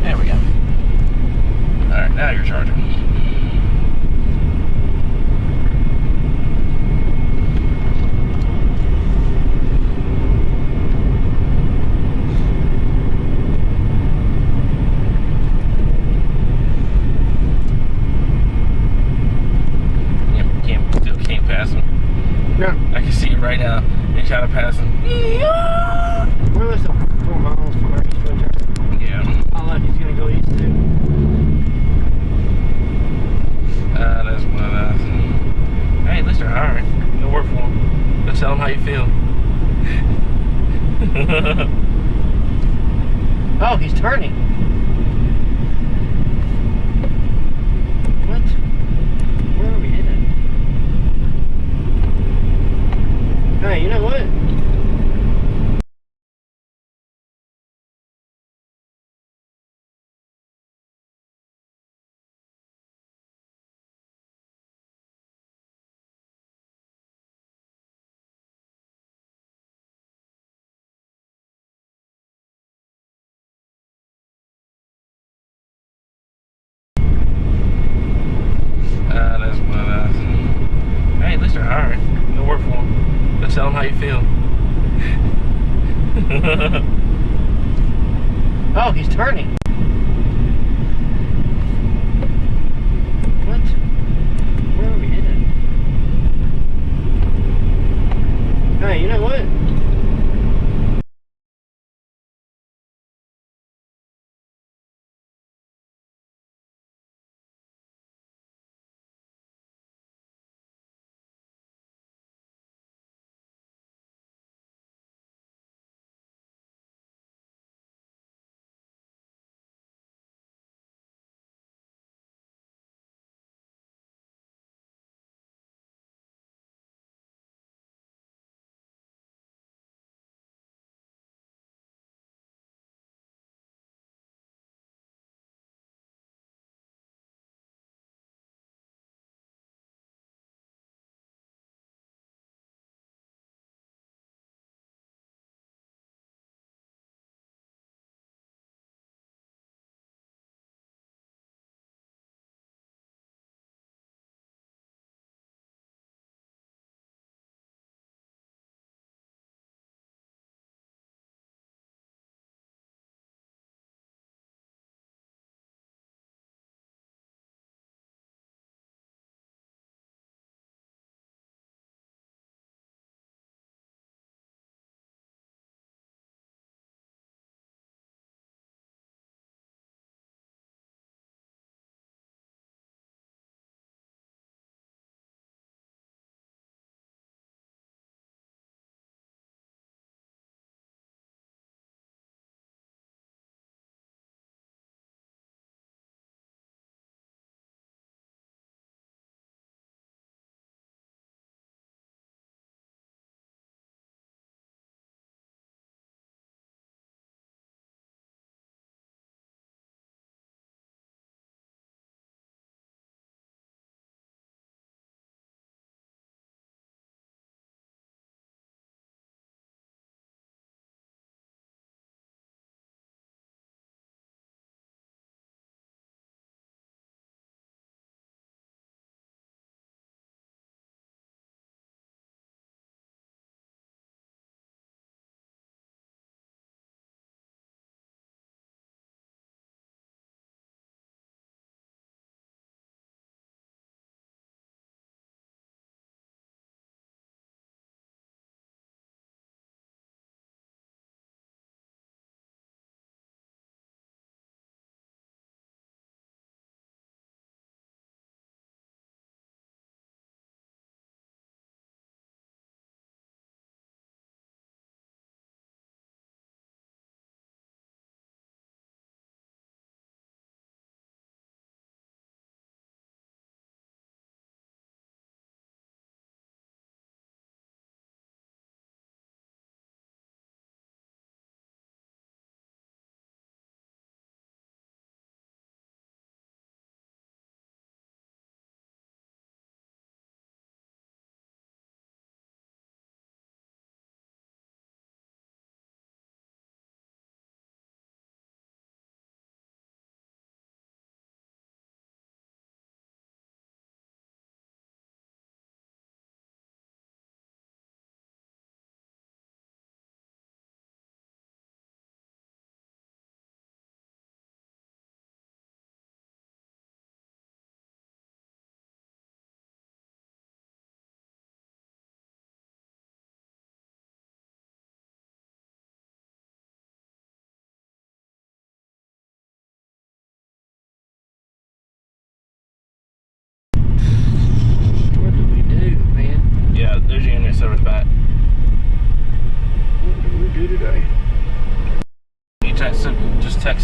There we go. Alright, now you're charging. Still can't pass him.
Yeah.
I can see it right now. You're trying to pass him.
We're less than 4 miles from our east wind turn.
Yeah.
I don't know if he's gonna go east too.
That's one of those. Hey, at least they're hiring. You'll work for them. Go tell them how you feel.
Oh, he's turning. What? Where are we headed? Hey, you know what?
That's one of those. Hey, at least they're hiring. You'll work for them. Go tell them how you feel.
Oh, he's turning. What? Where are we headed? Hey, you know what?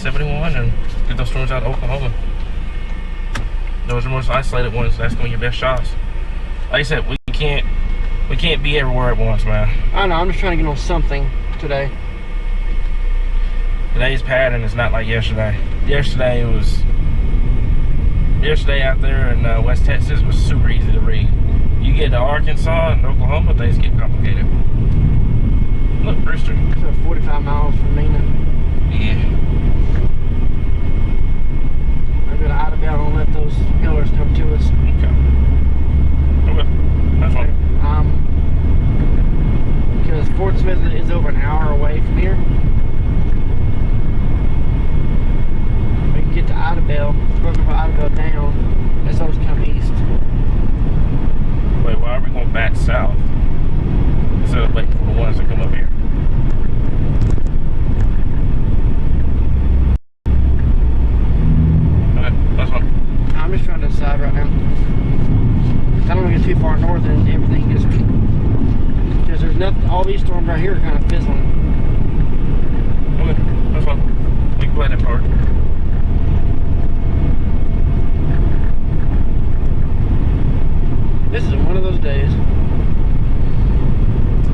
71 and get those storms out of Oklahoma. Those are the most isolated ones. That's gonna be your best shots. Like I said, we can't be everywhere at once, man.
I know. I'm just trying to get on something today.
Today's pattern is not like yesterday. Yesterday out there in West Texas was super easy to read. You get to Arkansas and Oklahoma, things get complicated. Look, Brewster.
So 45 miles from Nina.
Yeah.
I go to Idabel and let those pillars come to us.
Okay. That's fine.
Because Fort Smith is over an hour away from here. We can get to Idabel, work from Idabel down, as those come east.
Wait, why are we going back south instead of waiting for the ones that come up here? Okay, that's fine.
I'm just trying to decide right now. I don't want to get too far north and everything just... Because there's nothing... All these storms right here are kind of fizzling.
Okay, that's fine. We can play that part.
This is one of those days.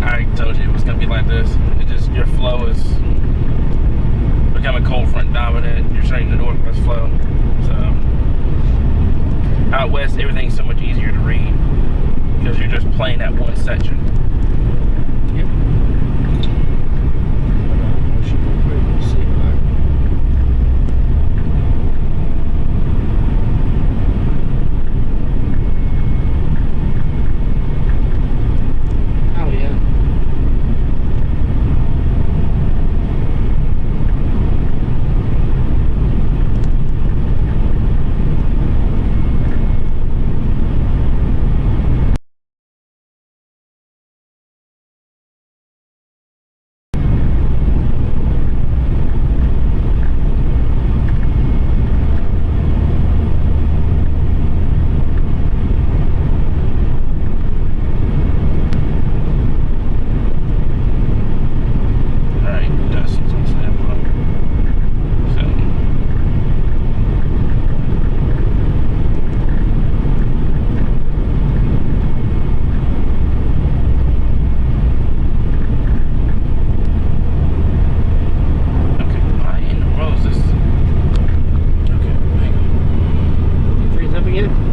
I told you it was going to be like this. It just, your flow is becoming cold front dominant. You're starting the northwest flow. So, out west, everything's so much easier to read because you're just playing that one section.
Yep.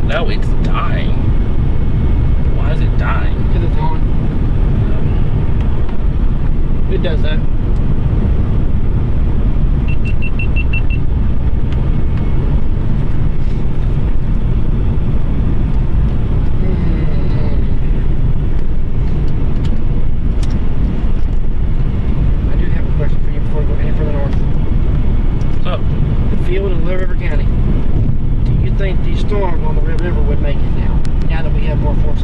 No, it's dying. Why is it dying?
Because it's on. It does that. I do have a question for you before we go any further north.
What's up?
The field in Little River County. Do you think these storms on the Red River would make it now that we have more force?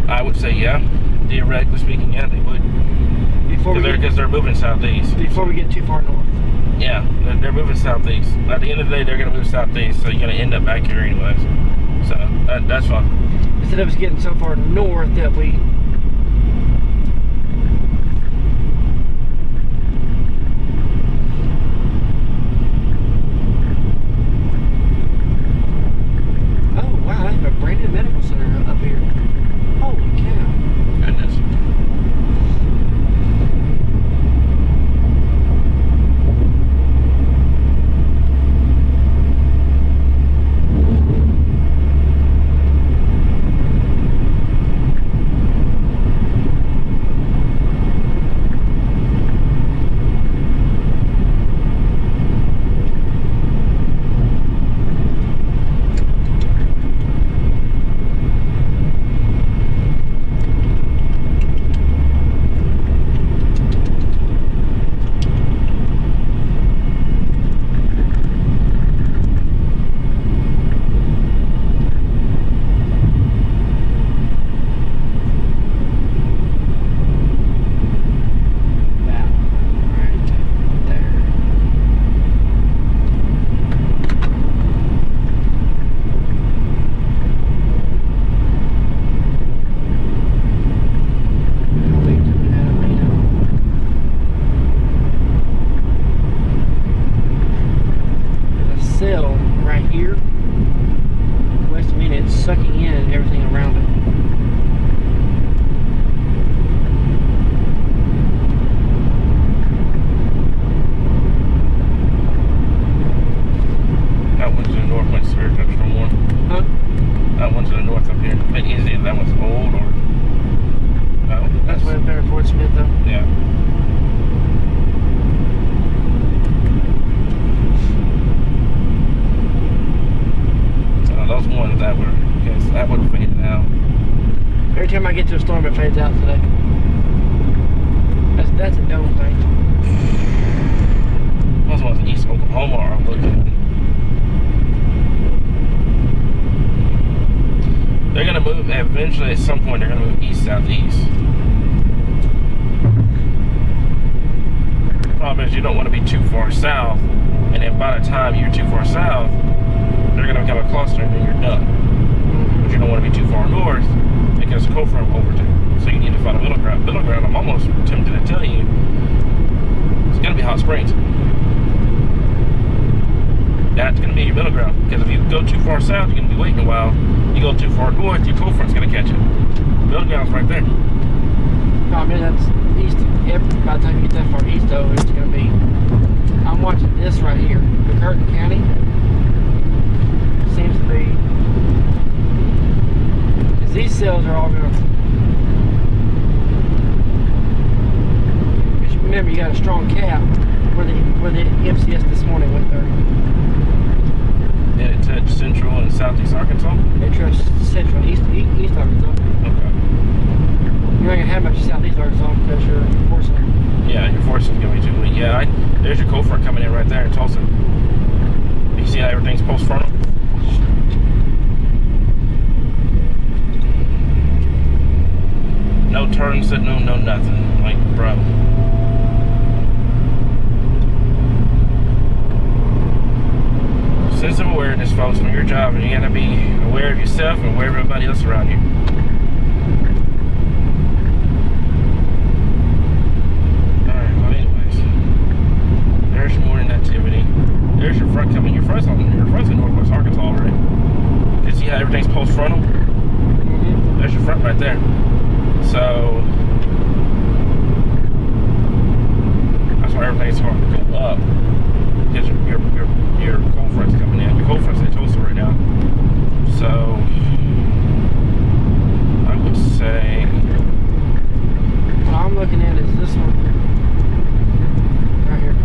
I would say yeah. Theoretically speaking, yeah, they would. Because they're moving southeast.
Before we get too far north.
Yeah, they're moving southeast. At the end of the day, they're going to move southeast, so you're going to end up back here anyways. So that's fine.
Instead of us getting so far north that we... Oh, wow, they have a brand new medical center up here. Holy cow.
Goodness.
fades out today. That's a dome thing.
Those ones in East Oklahoma are looking. They're gonna move eventually. At some point, they're gonna move east southeast. The problem is you don't want to be too far south, and then by the time you're too far south, they're gonna become a cluster, and then you're done. But you don't want to be too far north because cold front will overtake. So you need to find a middle ground. Middle ground, I'm almost tempted to tell you, it's gonna be Hot Springs. That's going to be your middle ground, because if you go too far south, you're going to be waiting a while. You go too far north, your cold front's going to catch it. Middle ground's right there.
No, I mean, that's east. By the time you get that far east, though, it's going to be. I'm watching this right here. The Curtin County seems to be. Because these cells are all going to. Remember, you got a strong cap where the MCS this morning went there.
Yeah, it touched central and southeast Arkansas?
It touched central and east Arkansas.
Okay.
You ain't gonna have much southeast Arkansas because you're forcing.
Yeah, your forcing is going to be too weak. Yeah, there's your cold front coming in right there in Tulsa. You see how everything's post frontal? No turn signal, no nothing. Like, bro. Sense of awareness, folks, when you're driving, you gotta be aware of yourself and aware of everybody else around you. Alright, well, anyways, there's your morning activity. There's your front coming. Your front's in northwest Arkansas already. You see how everything's post frontal?
Mm-hmm.
There's your front right there. So that's why everything's hard to go up. Because your cold front's coming in. Your cold front's in Tulsa right now. So I would say
what I'm looking at is this one right here.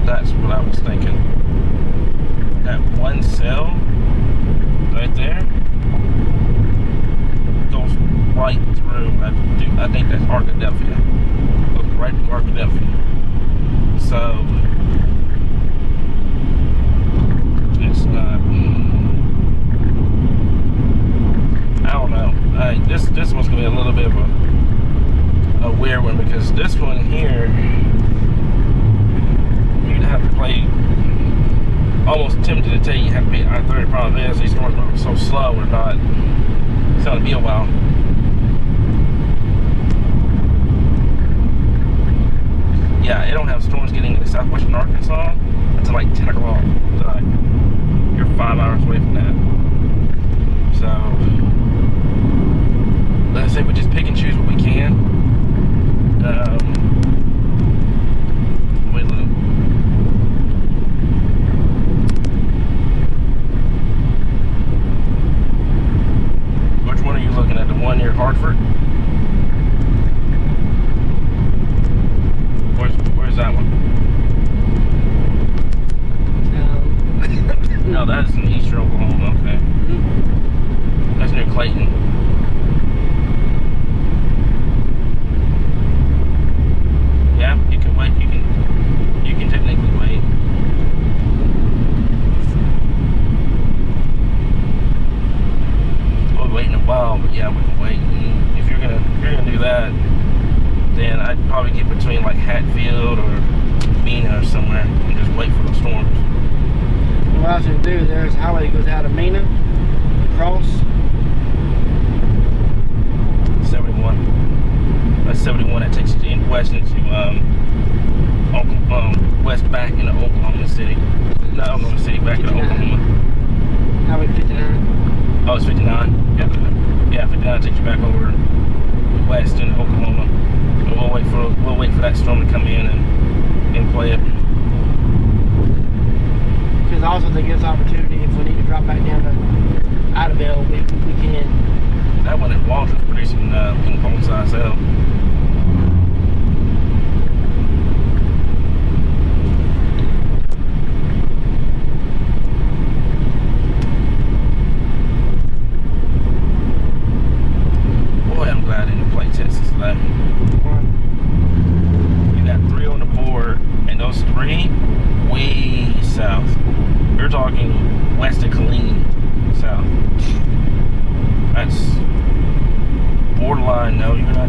That's what I was thinking. That one cell right there goes right through. I think that's Arkadelphia. Goes right through Arkadelphia. So it's not. I don't know. This one's gonna be a little bit of a weird one, because this one here, you'd have to play. Almost tempted to tell you have to be I-30. The problem is these storms move so slow. We're not. It's gonna be a while. Yeah, it don't have storms getting into southwestern Arkansas until like 10 o'clock tonight. You're 5 hours away from that. So let's say we just pick and choose what we can. Wait a little. Which one are you looking at? The one near Hartford? Where's that one? No, that's in eastern Oklahoma. Okay. That's near Clayton. Yeah, you can wait. You can technically wait. yeah, we can wait. And if you're gonna do that, then I'd probably get between like Hatfield or Mina or somewhere and just wait for those storms.
What I was going to do, there's a highway that goes out of Mina, across.
71. That's 71 that takes you west into west back into Oklahoma City. Not Oklahoma City, back into
59.
Oklahoma.
Highway 59.
Oh, it's 59. Yeah, 59 takes you back over west into Oklahoma. And we'll wait for that storm to come in and play it.
Because also they give us opportunity if we need to drop back down to Idabel, we can.
That one at Waldron's producing ping pong size L. Boy, I'm glad I didn't play Texas today. You got 3 on the board, and those 3 way south. You're talking west of Killeen, south. That's borderline. No, you're not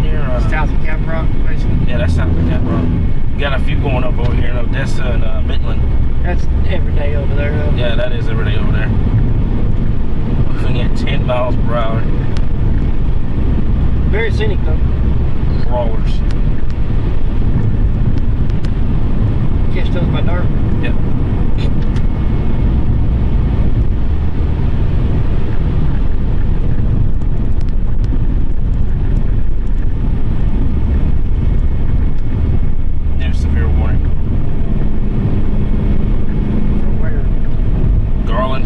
near.
South of Caprock, basically.
Yeah, that's south of Caprock. You got a few going up over here in Odessa and Midland.
That's every day over there, though.
Yeah, that is every day over there. Moving at 10 miles per hour.
Very scenic, though.
Crawlers.
Catch those by dark.
Yep. New severe warning.
From where?
Garland.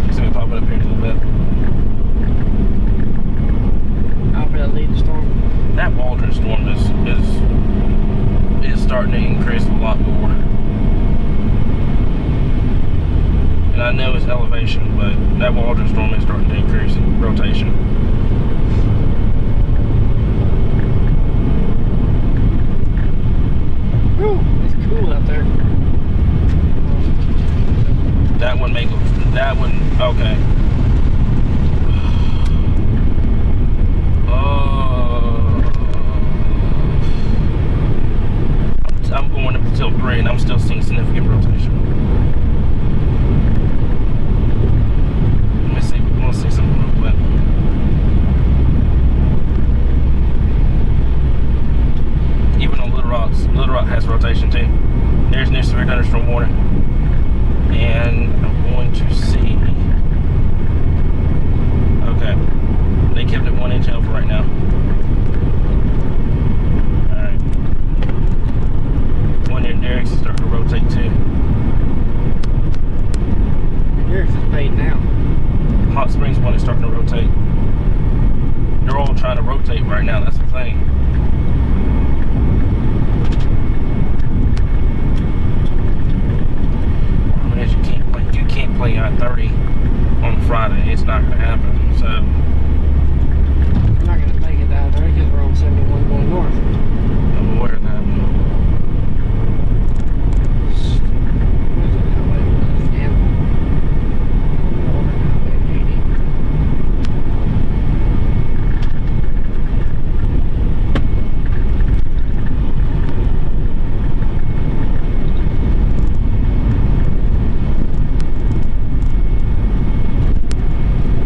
It's gonna pop it up here in a little bit.
I'll be able to lead the storm.
That Waldron storm is starting to increase a lot more. And I know it's elevation, but that Waldron storm is starting to increase in rotation.
Whew, it's cool out there.
That one may go. That one, okay. I'm going up to tilt 3 and I'm still seeing significant rotation. Let me see. We'll see something real quick. Even on Little Rock has rotation too. There's new severe thunderstorm warning. And I'm going to see. Okay. They kept it 1 inch out for right now. Alright. One near Derek's is starting to rotate too.
Yours is fading out.
Hot Springs one is starting to rotate. They're all trying to rotate right now, that's the thing. You can't play I-30 on Friday. It's not gonna happen. So
We're not going to make it out there because we're on 71 going north.
I'm aware of that.
What is it? Highway? It's Gamble. Highway 80.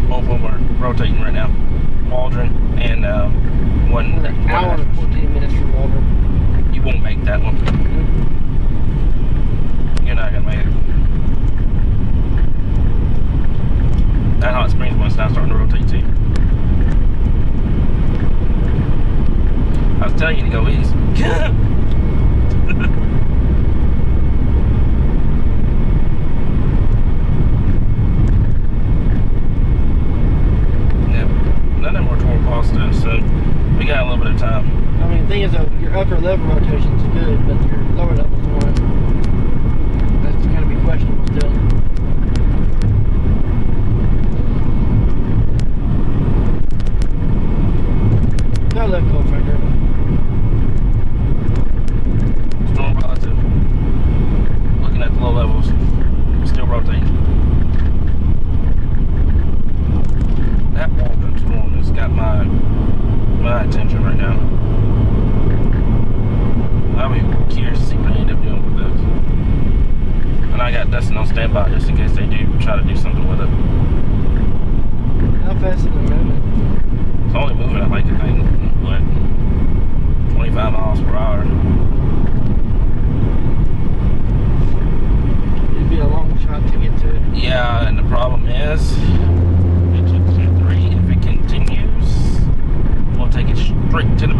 Both of them are rotating right now. Waldron and one.
We're an hour and 14 minutes from Walter.
You won't make that one. You're not gonna make it. That Hot Springs one's now starting to rotate too. I was telling you to go east. None of them were torn pasta, so we got a little bit of time.
I mean, the thing is, though, your upper level rotation's good, but your lower level's one. That's going to be questionable still. Got a little cold factor.
Storm relative. Looking at the low levels, still rotating.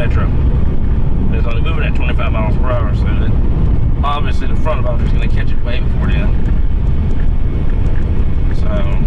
metro. It's only moving at 25 miles per hour, so that obviously the front bumper is going to catch it way before then. So.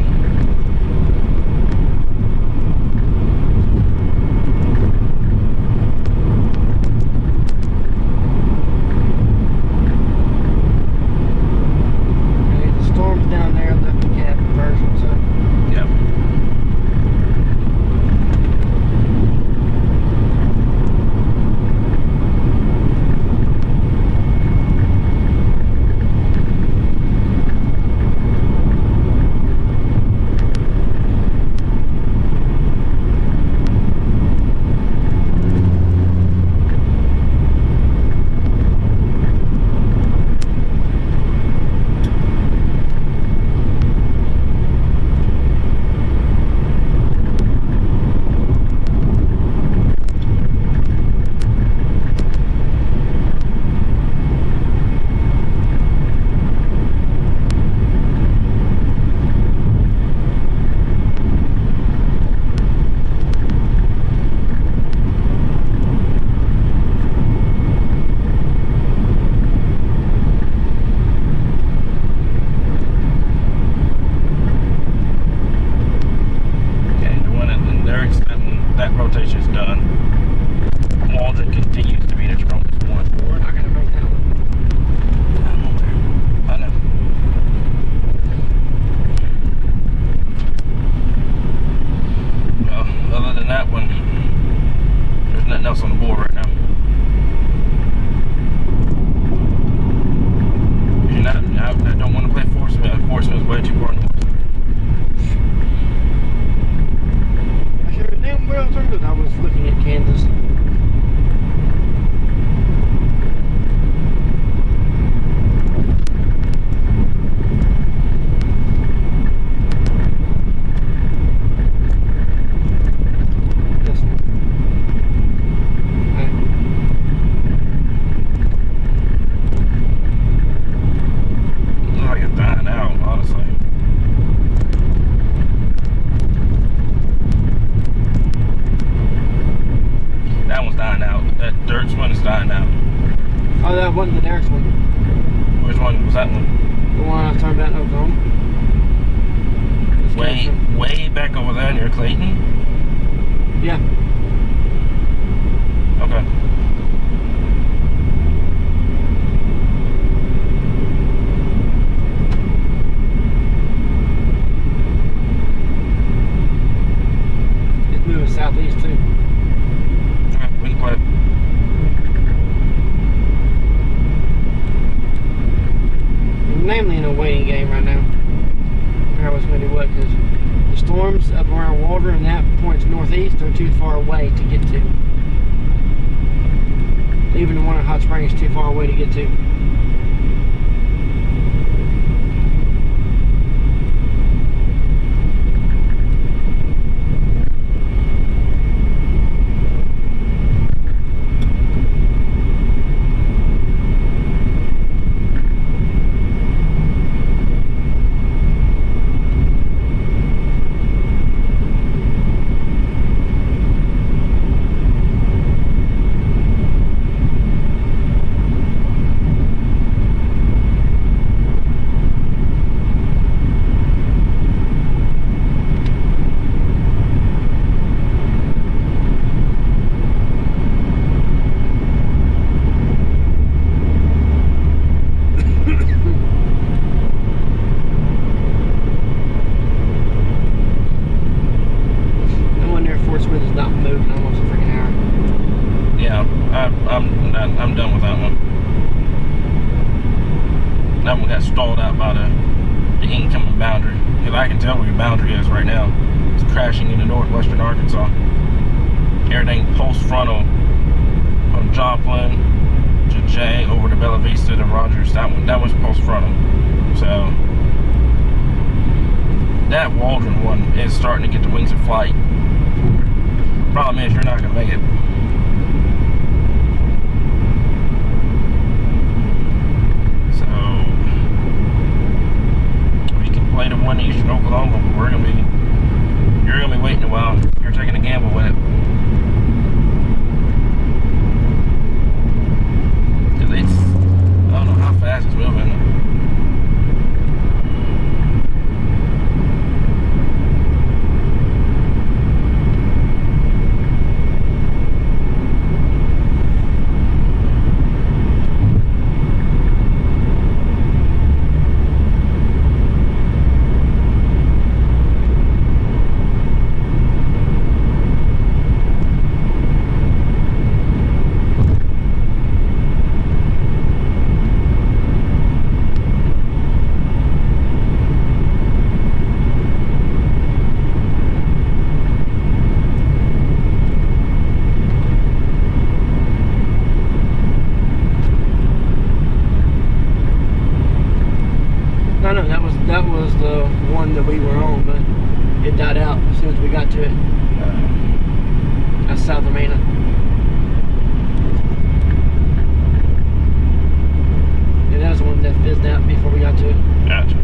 Rotation's done. Waldron continues to be the strongest one.
We're not gonna make that one.
I know. Well, other than that one, there's nothing else on the board right now. I don't want to play Forceman. Forceman's way too far north.
I was looking at Kansas. This one. Okay.
Looks like it's dying out, honestly. That one's dying out. That Dirt's one is dying out.
Oh, that wasn't the nearest one.
Which one was that one?
The one I turned out in Oklahoma.
Way back over there near Clayton?
Yeah.
Okay.
It's moving southeast too.
Okay, we can play it.
Namely in a waiting game right now. How it's going to do what? Because the storms up around Waldron and that points northeast are too far away to get to. Even the one at Hot Springs is too far away to get to.
I'm done with that one. That one got stalled out by the incoming boundary. Because I can tell where your boundary is right now. It's crashing into northwestern Arkansas. Everything post frontal from Joplin to Jay over to Bella Vista to Rogers. That was post frontal. So that Waldron one is starting to get the wings of flight. Problem is, you're not going to make it. So we can play the one in Eastern Oklahoma, but you're going to be waiting a while. You're taking a gamble with it.
out as soon as we got to it. That's south of Mena. Yeah, that was the one that fizzed out before we got to it.
Gotcha.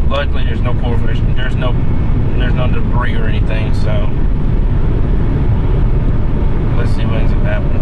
Luckily, there's no corporation, there's no debris or anything, so let's see what ends up happening.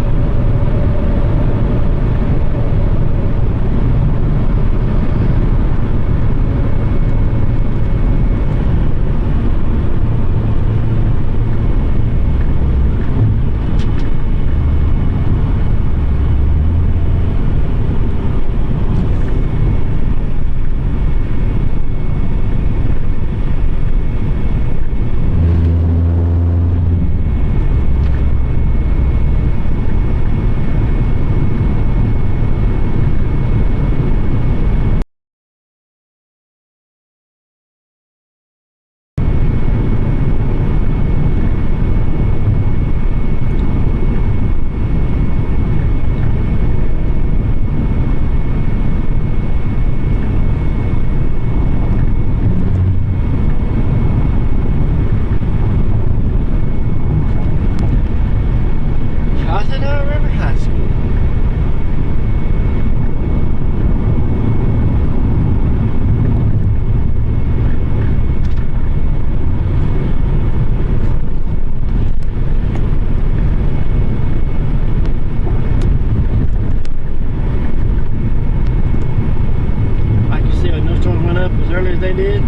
They did.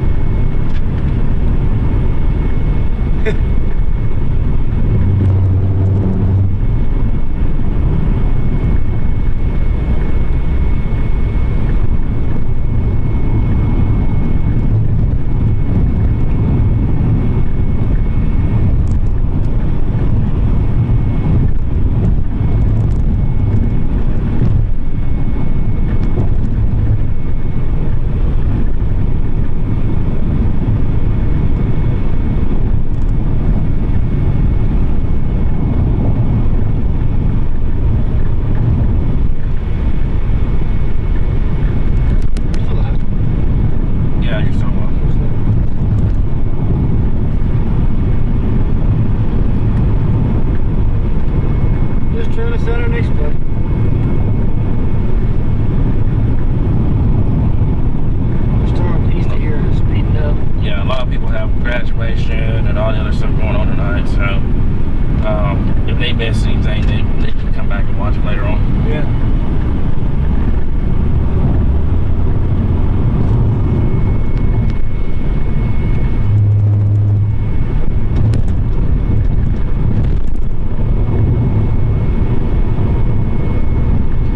back and watch it later on.
Yeah.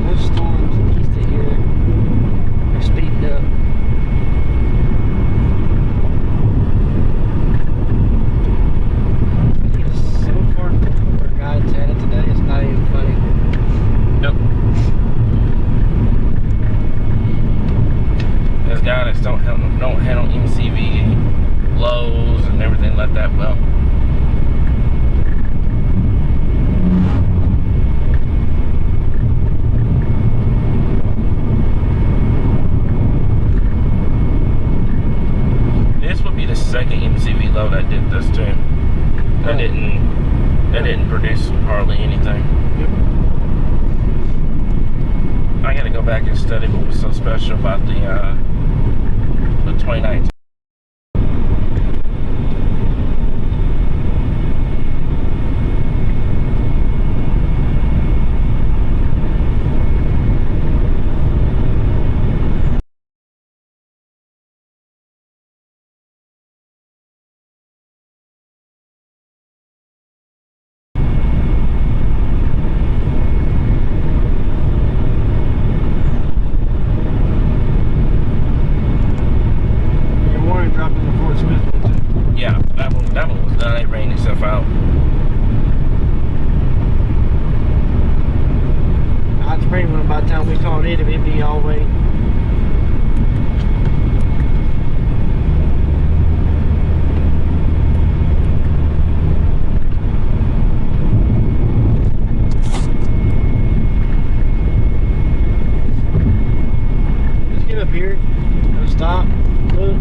Those storms east of here are speeding up. It's so far from where God's headed today, it's not even funny.
Yep. There's guys that don't handle MCV lows and everything like that well. This would be the second MCV load I did this to. That didn't produce hardly anything. I gotta go back and study what was so special about the 2019.
Your warning dropped in the Fort Smith one too.
Yeah, that one was done. It rained itself out.
Hot Spring one, by the time we called it, it'd be all the way. Let's get up here, go stop, look,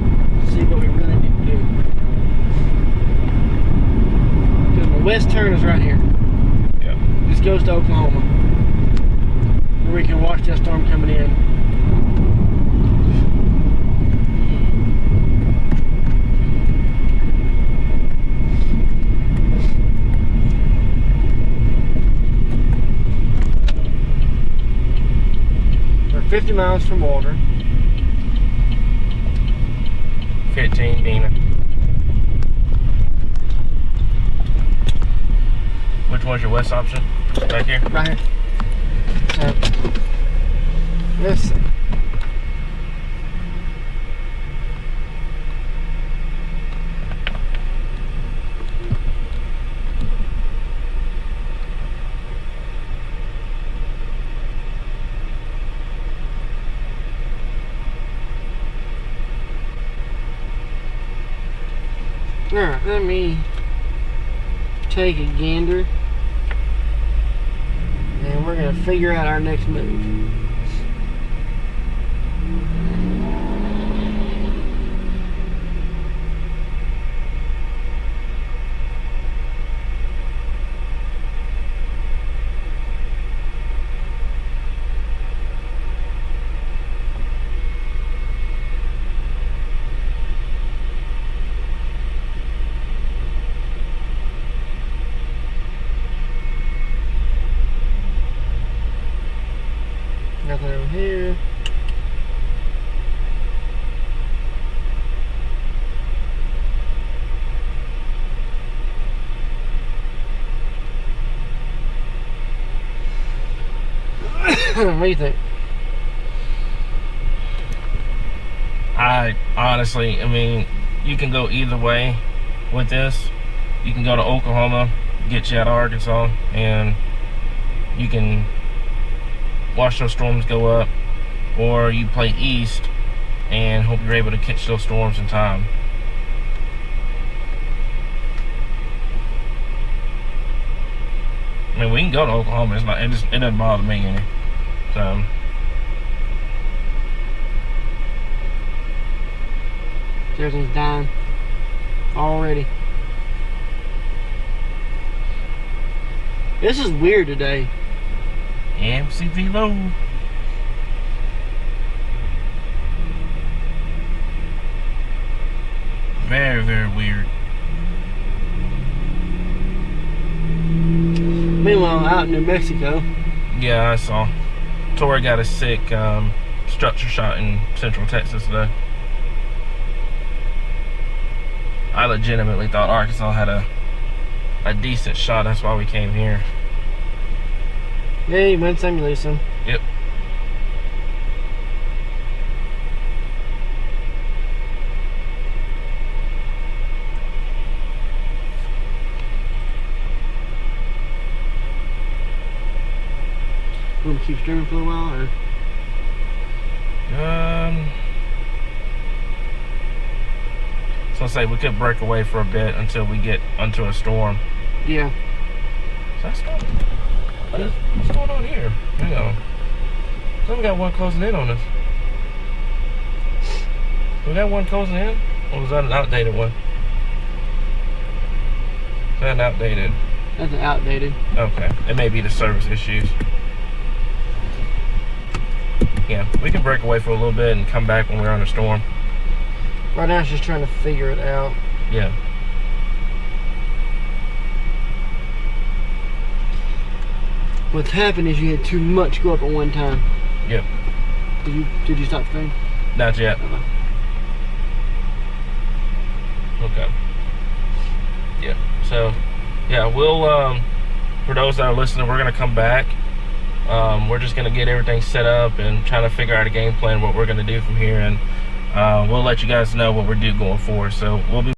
see what we really need to do. Because the west turn is right here.
Yeah.
This goes to Oklahoma. Where we can watch that storm coming in. We're 50 miles from Walter.
15 Dina. Which one's your west option? Back here?
Right here. Let's see. Alright, let me take a gander. And we're going to figure out our next move. Nothing over here. What do you think?
I mean, you can go either way with this. You can go to Oklahoma, get you out of Arkansas, and you can watch those storms go up, or you play east and hope you're able to catch those storms in time. I mean, we can go to Oklahoma. It's not. It doesn't bother me any. So.
Everything's dying already. This is weird today.
MCV low. Very, very weird.
Meanwhile, out in New Mexico,
Yeah, I saw. Tori got a sick structure shot in Central Texas today. I legitimately thought Arkansas had a decent shot. That's why we came here.
Yeah, you win some, you lose some.
Yep.
We'll keep streaming for a while, or?
So I'll say we could break away for a bit until we get onto a storm.
Yeah.
Is that storm? What's going on here? Hang on. So we got one closing in on us. We got one closing in? Or was that an outdated one? Is that an outdated?
That's an outdated.
Okay. It may be the service issues. Yeah, we can break away for a little bit and come back when we're on a storm.
Right now it's just trying to figure it out.
Yeah.
What's happened is you had too much go up at one time.
Yep.
Did you stop streaming?
Not yet. Okay. Yeah. So, yeah, we'll for those that are listening, we're gonna come back. We're just gonna get everything set up and try to figure out a game plan, what we're gonna do from here, and we'll let you guys know what we're doing going forward. So we'll be